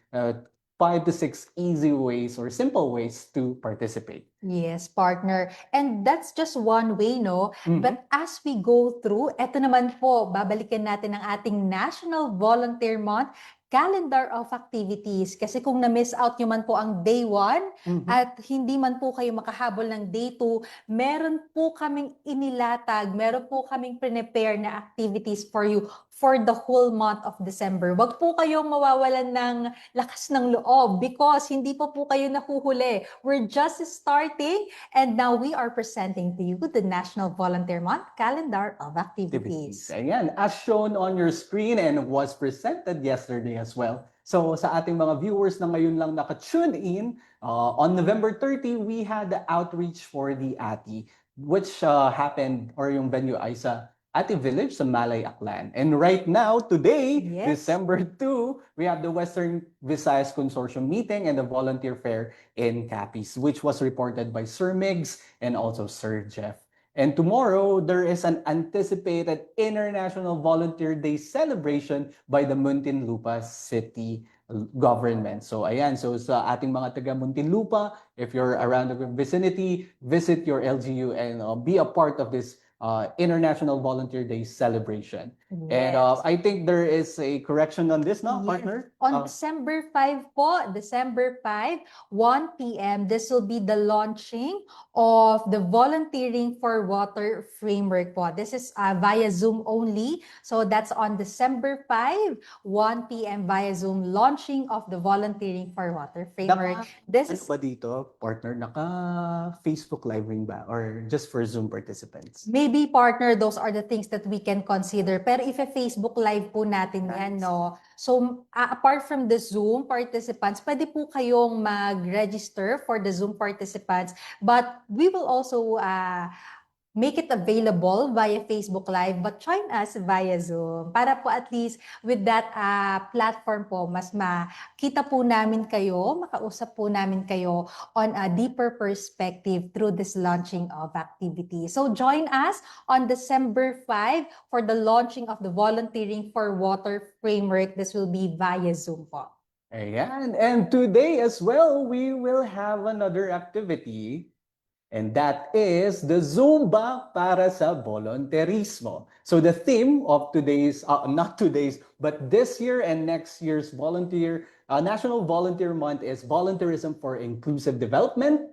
Speaker 1: 5 to 6 easy ways or simple ways to participate.
Speaker 2: Yes, partner. And that's just one way, no? But as we go through, eto naman po, babalikan natin ang ating National Volunteer Month calendar of activities. Kasi kung na-miss out nyo man po ang day 1 at hindi man po kayo makahabol ng day 2, meron po kaming inilatag, meron po kaming prepare na activities for you for the whole month of December. Wag po kayong mawawalan ng lakas ng loob because hindi po kayo nahuhuli. We're just starting and now we are presenting to you the National Volunteer Month calendar of activities.
Speaker 1: Ayan, as shown on your screen and was presented yesterday as well. So sa ating mga viewers na ngayon lang naka-tune in, on November 30, we had the outreach for the ATI, which happened, or yung venue ay sa Ati Village sa Malay, Aklan. And right now, today, December 2, we have the Western Visayas Consortium meeting and the volunteer fair in Capiz, which was reported by Sir Migs and also Sir Jeff. And tomorrow, there is an anticipated International Volunteer Day celebration by the Muntinlupa City government. So ayan, so sa ating mga taga Muntinlupa, if you're around the vicinity, visit your LGU and be a part of this International Volunteer Day celebration. And I think there is a correction on this now, partner?
Speaker 2: On December 5 po, December 5, 1 p.m., this will be the launching of the Volunteering for Water framework po. This is via Zoom only. So that's on December 5, 1 p.m. via Zoom, launching of the Volunteering for Water framework.
Speaker 1: Ano ba dito, partner? Naka-Facebook live ring ba? Or just for Zoom participants?
Speaker 2: Maybe, partner, those are the things that we can consider. Pero if a Facebook live po natin yan, no? So, apart from the Zoom participants, pwede po kayong mag-register for the Zoom participants. But we will also make it available via Facebook Live, but join us via Zoom. Para po at least with that platform po, mas makita po namin kayo, makausap po namin kayo on a deeper perspective through this launching of activity. So join us on December 5 for the launching of the Volunteering for Water framework. This will be via Zoom po.
Speaker 1: Ayan. And today as well, we will have another activity. And that is the Zumba para sa volunteerismo. So the theme of today's, not today's, but this year and next year's National Volunteer Month is Volunteerism for Inclusive Development,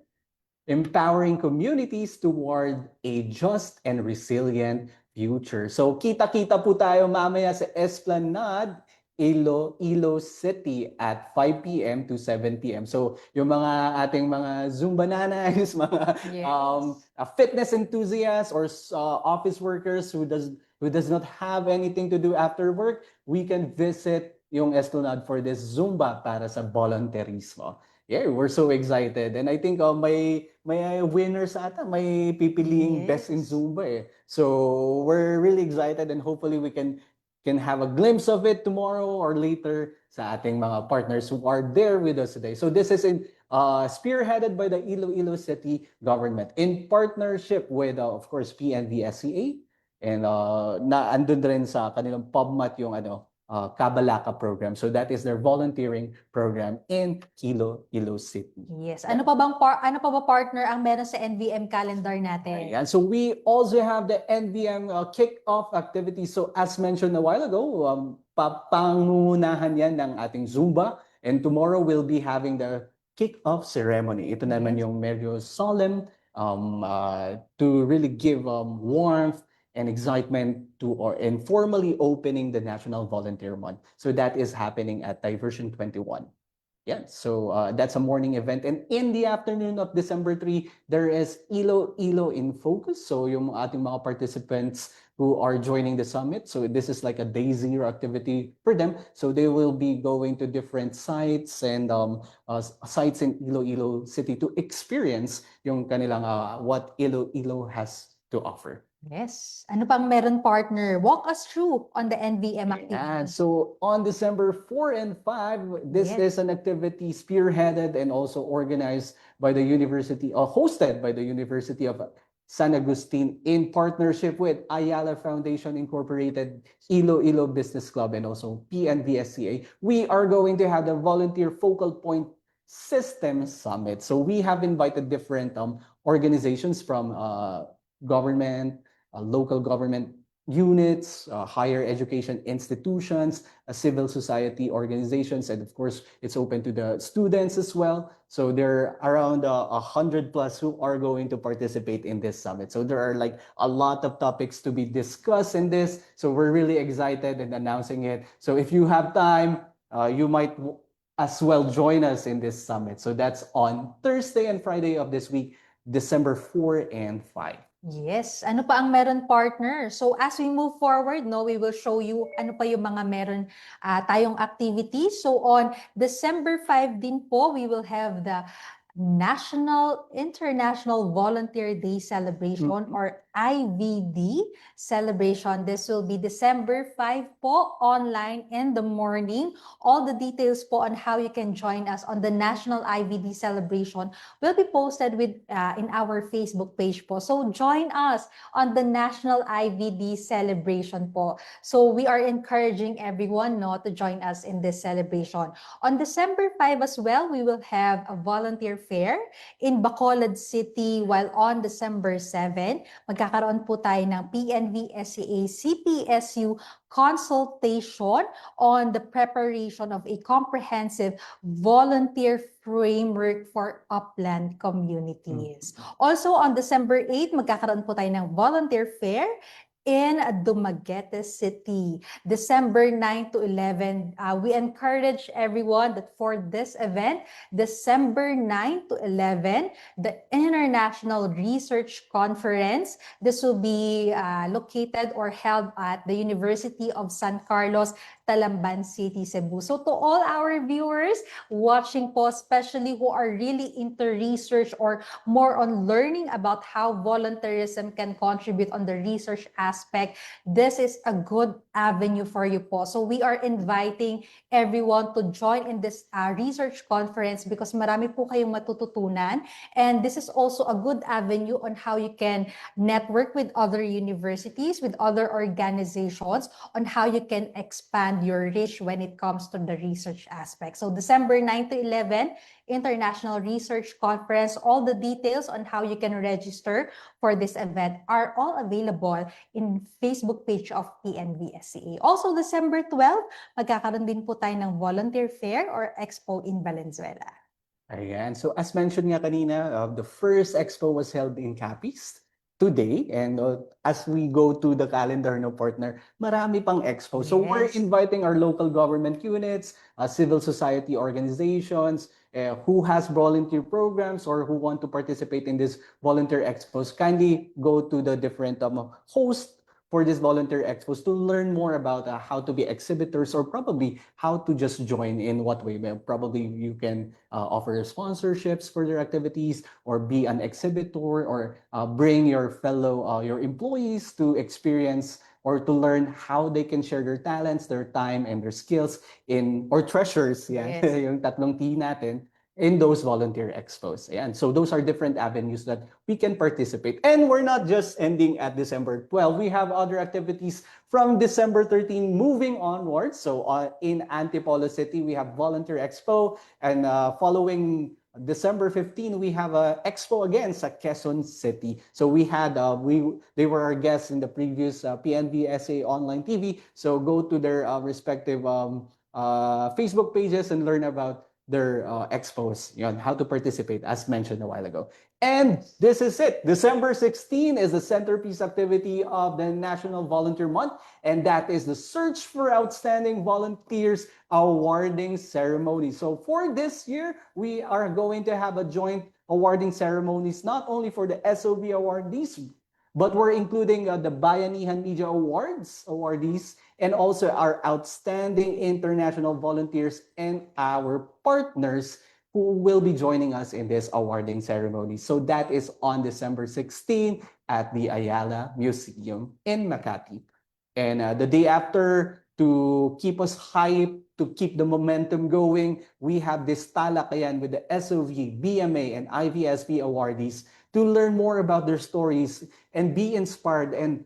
Speaker 1: Empowering Communities Toward a Just and Resilient Future. So kita-kita po tayo mamaya sa Esplanade, Iloilo City at 5 p.m. to 7 p.m. So, yung mga ating mga Zumba nanas, mga fitness enthusiasts or office workers who does not have anything to do after work, we can visit yung Esplanade for this Zumba para sa volunteerismo. Yeah, we're so excited. And I think may winners ata, may pipiliing best in Zumba eh. So, we're really excited and hopefully we can have a glimpse of it tomorrow or later sa ating mga partners who are there with us today. So this is spearheaded by the Iloilo City government in partnership with, of course, PNVSCA, And na andun rin sa kanilang PubMat yung Kabalaka program. So that is their volunteering program in Iloilo City.
Speaker 2: Yes. Ano pa ba partner ang meron sa NVM calendar natin?
Speaker 1: Ayan. So we also have the NVM kick-off activity. So as mentioned a while ago, pangungunahan yan ng ating Zumba. And tomorrow we'll be having the kick-off ceremony. Ito naman yung medyo solemn to really give warmth and excitement to or informally opening the National Volunteer Month. So that is happening at Diversion 21. Yeah, so that's a morning event. And in the afternoon of December 3, there is Iloilo in Focus. So yung ating mga participants who are joining the summit. So this is like a day zero activity for them. So they will be going to different sites and sites in Iloilo City to experience yung kanilang what Iloilo has to offer.
Speaker 2: Yes. Ano pang meron partner? Walk us through on the NVM activity.
Speaker 1: And so on December 4 and 5, this is an activity spearheaded and also organized by the university, or hosted by the University of San Agustin in partnership with Ayala Foundation Incorporated, Iloilo Business Club, and also PNVSCA. We are going to have the Volunteer Focal Point System Summit. So we have invited different organizations from government, local government units, higher education institutions, civil society organizations, and of course, it's open to the students as well. So there are around 100 plus who are going to participate in this summit. So there are like a lot of topics to be discussed in this. So we're really excited and announcing it. So if you have time, you might as well join us in this summit. So that's on Thursday and Friday of this week, December 4 and 5.
Speaker 2: Yes. Ano pa ang meron partner? So as we move forward, we will show you ano pa yung mga meron tayong activities. So on December 5 din po, we will have the International Volunteer Day Celebration or IVD celebration. This will be December 5 po, online in the morning. All the details po on how you can join us on the National IVD celebration will be posted in our Facebook page po. So join us on the National IVD celebration po. So we are encouraging everyone to join us in this celebration. On December 5 as well, we will have a volunteer fair in Bacolod City, while on December 7, magkakaroon po tayo ng PNV-SCA CPSU consultation on the preparation of a comprehensive volunteer framework for upland communities. Also on December 8, magkakaroon po tayo ng volunteer fair in Dumaguete City. December 9 to 11, we encourage everyone that for this event, December 9 to 11, the International Research Conference, this will be located or held at the University of San Carlos, Talamban City, Cebu. So to all our viewers watching po, especially who are really into research or more on learning about how volunteerism can contribute on the research aspect, this is a good avenue for you po. So we are inviting everyone to join in this research conference because marami po kayong matututunan. And this is also a good avenue on how you can network with other universities, with other organizations, on how you can expand your reach when it comes to the research aspect. So December 9 to 11, International Research Conference. All the details on how you can register for this event are all available in Facebook page of PNV-SCA. Also, December 12, magkakaroon din po tayo ng volunteer fair or expo in Valenzuela.
Speaker 1: Ayan. So as mentioned nga kanina, the first expo was held in Capiz today, and as we go to the calendar, partner, marami pang expo. So we're inviting our local government units, civil society organizations, who has volunteer programs or who want to participate in this volunteer expos. Kindly go to the different hosts for this volunteer expos to learn more about how to be exhibitors or probably how to just join in what way. Probably you can offer sponsorships for their activities or be an exhibitor or bring your fellow, your employees to experience or to learn how they can share their talents, their time, and their skills or treasures, yung tatlong T natin, in those volunteer expos. And so those are different avenues that we can participate. And we're not just ending at December 12. We have other activities from December 13 moving onwards. So in Antipolo City, we have Volunteer Expo. And following December 15, we have a expo again sa Quezon City. So we had, they were our guests in the previous PNVSA online TV. So go to their respective Facebook pages and learn about their expos, how to participate, as mentioned a while ago. And this is it. December 16 is the centerpiece activity of the National Volunteer Month, and that is the Search for Outstanding Volunteers awarding ceremony. So for this year, we are going to have a joint awarding ceremonies, not only for the SOV awardees, but we're including the Bayanihan Media Awards awardees, and also our outstanding international volunteers and our partners who will be joining us in this awarding ceremony. So that is on December 16 at the Ayala Museum in Makati. And the day after, to keep us hyped, to keep the momentum going, we have this talakayan with the SOV, BMA, and IVSP awardees to learn more about their stories and be inspired and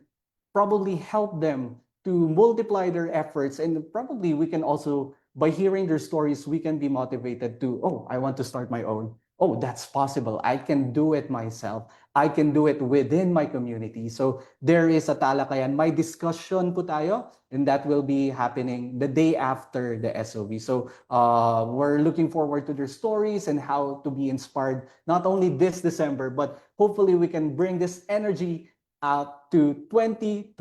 Speaker 1: probably help them to multiply their efforts. And probably we can also, by hearing their stories, we can be motivated to, oh, I want to start my own. Oh, that's possible. I can do it myself. I can do it within my community. So there is a talakayan. May discussion po tayo, and that will be happening the day after the SOV. So we're looking forward to their stories and how to be inspired, not only this December, but hopefully we can bring this energy out to 2026.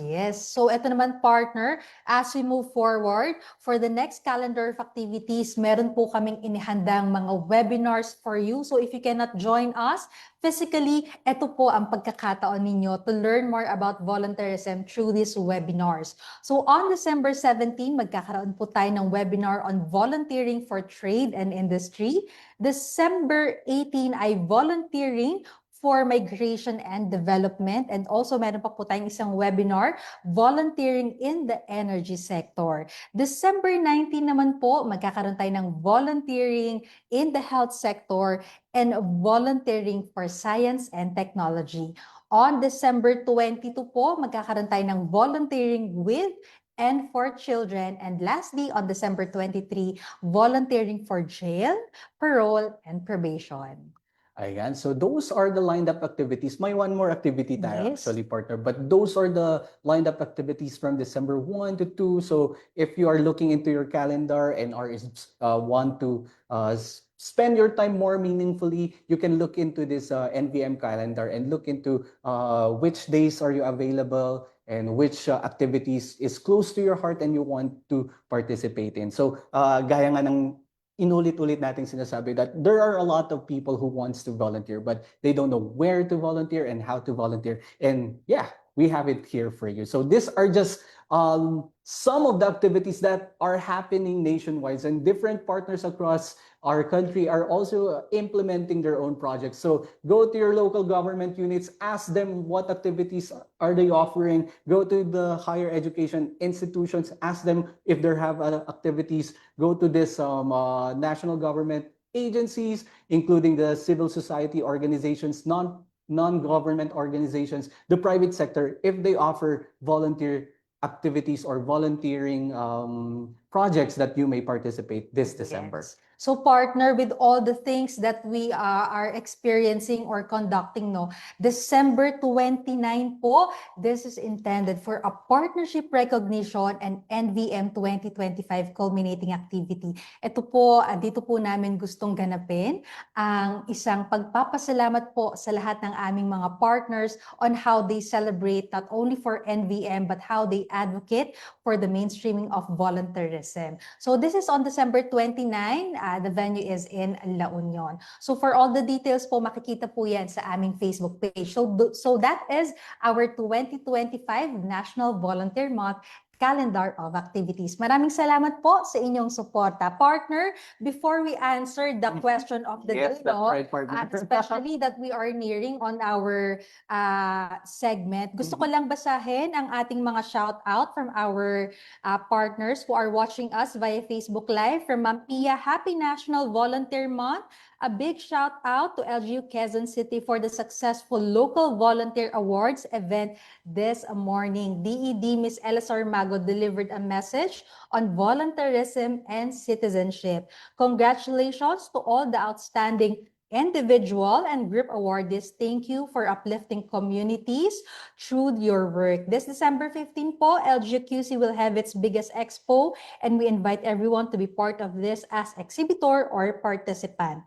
Speaker 2: Yes. So ito naman, partner, as we move forward, for the next calendar of activities, meron po kaming inihandang mga webinars for you. So if you cannot join us physically, ito po ang pagkakataon ninyo to learn more about volunteerism through these webinars. So on December 17, magkakaroon po tayo ng webinar on volunteering for trade and industry. December 18 ay volunteering for migration and development. And also, meron pa po tayong isang webinar, volunteering in the energy sector. December 19 naman po, magkakaroon tayo ng volunteering in the health sector and volunteering for science and technology. On December 22 po, magkakaroon tayo ng volunteering with and for children. And lastly, on December 23, volunteering for jail, parole, and probation.
Speaker 1: Ayan, so those are the lined up activities. May one more activity tayo,
Speaker 2: Yes.
Speaker 1: actually, partner. But those are the lined up activities from December 1 to 2. So if you are looking into your calendar and want to spend your time more meaningfully, you can look into this NVM calendar and look into which days are you available and which activities is close to your heart and you want to participate in. So gaya nga ng inulit-ulit nating sinasabi that there are a lot of people who wants to volunteer, but they don't know where to volunteer and how to volunteer. And yeah, we have it here for you. So these are just some of the activities that are happening nationwide, and different partners across our country are also implementing their own projects. So go to your local government units, ask them what activities are they offering. Go to the higher education institutions, ask them if they have activities. Go to this national government agencies, including the civil society organizations, non-government organizations, the private sector, if they offer volunteer activities or volunteering projects that you may participate this December.
Speaker 2: Yes. So partner, with all the things that we are experiencing or conducting, December 29 po, this is intended for a partnership recognition and NVM 2025 culminating activity. Ito po, dito po namin gustong ganapin ang isang pagpapasalamat po sa lahat ng aming mga partners on how they celebrate not only for NVM but how they advocate for the mainstreaming of volunteerism. So this is on December 29. The venue is in La Union. So for all the details po, makikita po yan sa aming Facebook page. So that is our 2025 National Volunteer Month calendar of activities. Maraming salamat po sa inyong suporta. Partner, before we answer the question of the
Speaker 1: Yes,
Speaker 2: day,
Speaker 1: that's
Speaker 2: no,
Speaker 1: right, partner.
Speaker 2: especially that we are nearing on our segment, gusto ko lang basahin ang ating mga shout out from our partners who are watching us via Facebook Live. From Ma'am Pia, Happy National Volunteer Month. A big shout out to LGU Quezon City for the successful Local Volunteer Awards event this morning. DED Ms. Elisar Mago delivered a message on volunteerism and citizenship. Congratulations to all the outstanding individual and group awardees. Thank you for uplifting communities through your work. This December 15 po, LGUQC will have its biggest expo, and we invite everyone to be part of this as exhibitor or participant.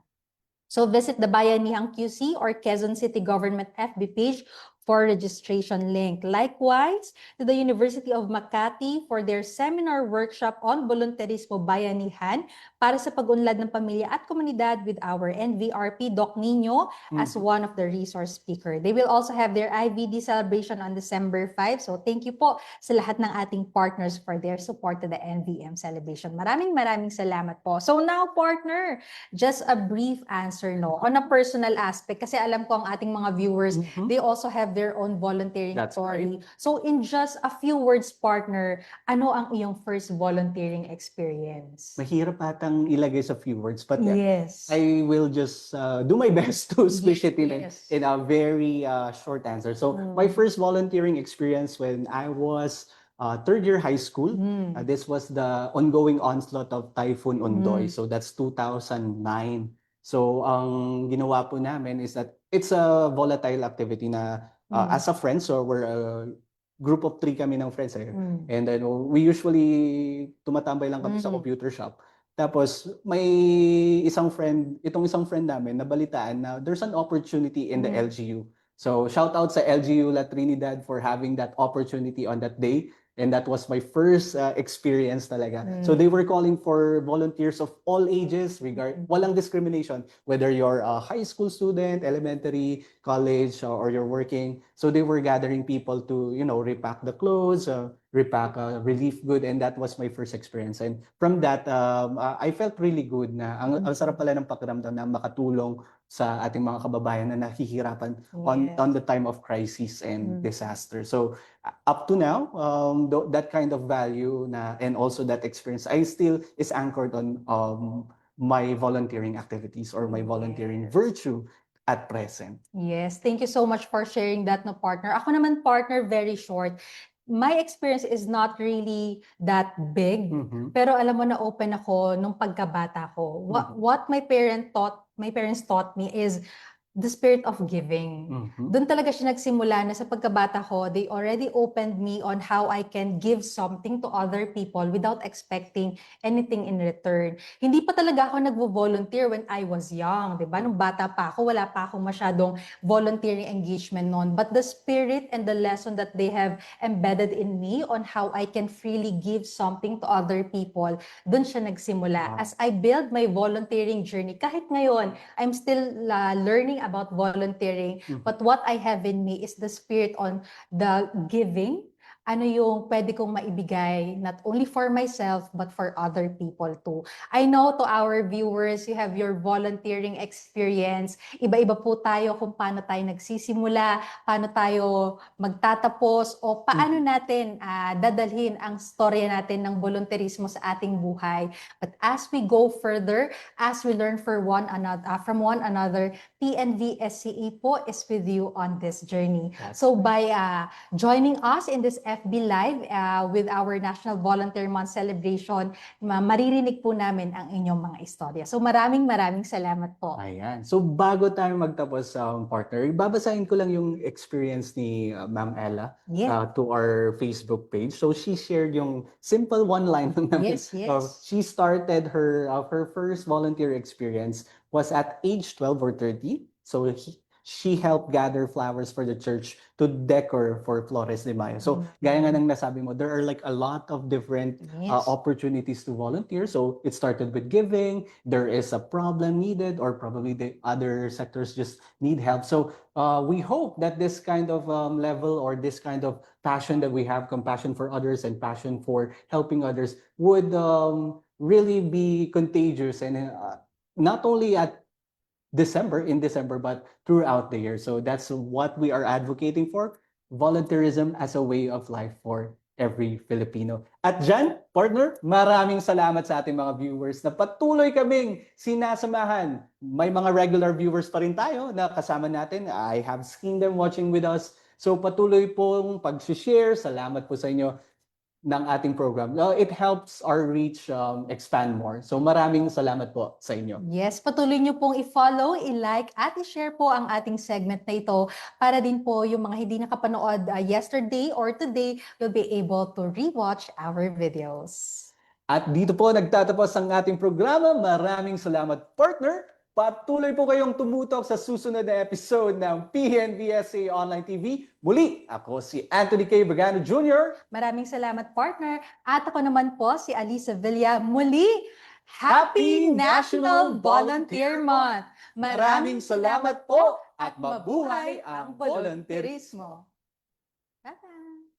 Speaker 2: So visit the Bayanihang QC or Quezon City Government FB page for registration link. Likewise, to the University of Makati for their seminar workshop on volunteerismo bayanihan para sa pag-unlad ng pamilya at komunidad with our NVRP Doc Nino as one of the resource speaker. They will also have their IVD celebration on December 5. So thank you po sa lahat ng ating partners for their support to the NVM celebration. Maraming salamat po. So now, partner, just a brief answer, no, on a personal aspect, kasi alam ko ang ating mga viewers, they also have their own volunteering
Speaker 1: That's
Speaker 2: story. So in just a few words, partner, ano ang iyong first volunteering experience?
Speaker 1: Mahirap atang ilagay sa few words, but
Speaker 2: Yes.
Speaker 1: I will just do my best to squish it
Speaker 2: Yes.
Speaker 1: in a very short answer. So my first volunteering experience when I was third year high school, this was the ongoing onslaught of Typhoon Ondoy. So that's 2009. So ang ginawa po namin is that it's a volatile activity na as a friend, so we're a group of 3 kami ng friends and then we usually tumatambay lang kami sa computer shop. Tapos may itong isang friend namin nabalitaan na there's an opportunity in the LGU. So shout out sa LGU La Trinidad for having that opportunity on that day. And that was my first experience talaga. So they were calling for volunteers of all ages, walang discrimination, whether you're a high school student, elementary, college, or you're working. So they were gathering people to, repack the clothes, repack relief good, and that was my first experience. And from that, I felt really good na ang sarap pala ng pakiramdam na makatulong sa ating mga kababayan na nahihirapan on the time of crisis and disaster. So up to now, that kind of value and also that experience, I still is anchored on my volunteering activities or my volunteering virtue at present.
Speaker 2: Yes, thank you so much for sharing that, no, partner. Ako naman, partner, very short. My experience is not really that big, pero alam mo na open ako nung pagkabata ko. What my parents taught me is the spirit of giving. Doon talaga siya nagsimula na sa pagkabata ko, they already opened me on how I can give something to other people without expecting anything in return. Hindi pa talaga ako nagvo-volunteer when I was young, 'di ba? Nung bata pa ako, wala pa akong masyadong volunteering engagement noon. But the spirit and the lesson that they have embedded in me on how I can freely give something to other people, doon siya nagsimula. As I build my volunteering journey, kahit ngayon, I'm still learning about volunteering, but what I have in me is the spirit on the giving. Ano yung pwede kong maibigay, not only for myself, but for other people too. I know to our viewers, you have your volunteering experience. Iba-iba po tayo kung paano tayo nagsisimula, paano tayo magtatapos, o paano natin dadalhin ang storya natin ng volunteerismo sa ating buhay. But as we go further, as we learn from one another, PNV-SCA po is with you on this journey. So by joining us in this FB Live with our National Volunteer Month celebration, maririnig po namin ang inyong mga istorya. So maraming salamat po.
Speaker 1: Ayan. So bago tayo magtapos sa partner, babasahin ko lang yung experience ni Ma'am Ella to our Facebook page. So she shared yung simple one line lang namin.
Speaker 2: Yes.
Speaker 1: She started her first volunteer experience was at age 12 or 13. So she helped gather flowers for the church to decor for Flores de Mayo. So, gaya nga ng nasabi mo, there are like a lot of different
Speaker 2: Yes.
Speaker 1: opportunities to volunteer. So, it started with giving. There is a problem needed, or probably the other sectors just need help. So, we hope that this kind of level, or this kind of passion that we have, compassion for others and passion for helping others, would really be contagious, and not only in December, but throughout the year. So that's what we are advocating for, volunteerism as a way of life for every Filipino. At dyan, partner, maraming salamat sa ating mga viewers na patuloy kaming sinasamahan. May mga regular viewers pa rin tayo na kasama natin. I have seen them watching with us. So patuloy pong pag-share. Salamat po sa inyo ng ating program. It helps our reach expand more. So maraming salamat po sa inyo.
Speaker 2: Yes, patuloy niyo pong i-follow, i-like, at i-share po ang ating segment na ito para din po yung mga hindi nakapanood yesterday or today will be able to rewatch our videos.
Speaker 1: At dito po nagtatapos ang ating programa. Maraming salamat, partner. Patuloy po kayong tumutok sa susunod na episode ng PNVSA Online TV. Muli, ako si Anthony K. Bagano Jr.
Speaker 2: Maraming salamat, partner. At ako naman po, si Alisa Villa. Muli,
Speaker 1: Happy
Speaker 2: Happy National Volunteer Month!
Speaker 1: Maraming salamat po at mabuhay ang volunteerismo.
Speaker 2: Bye-bye!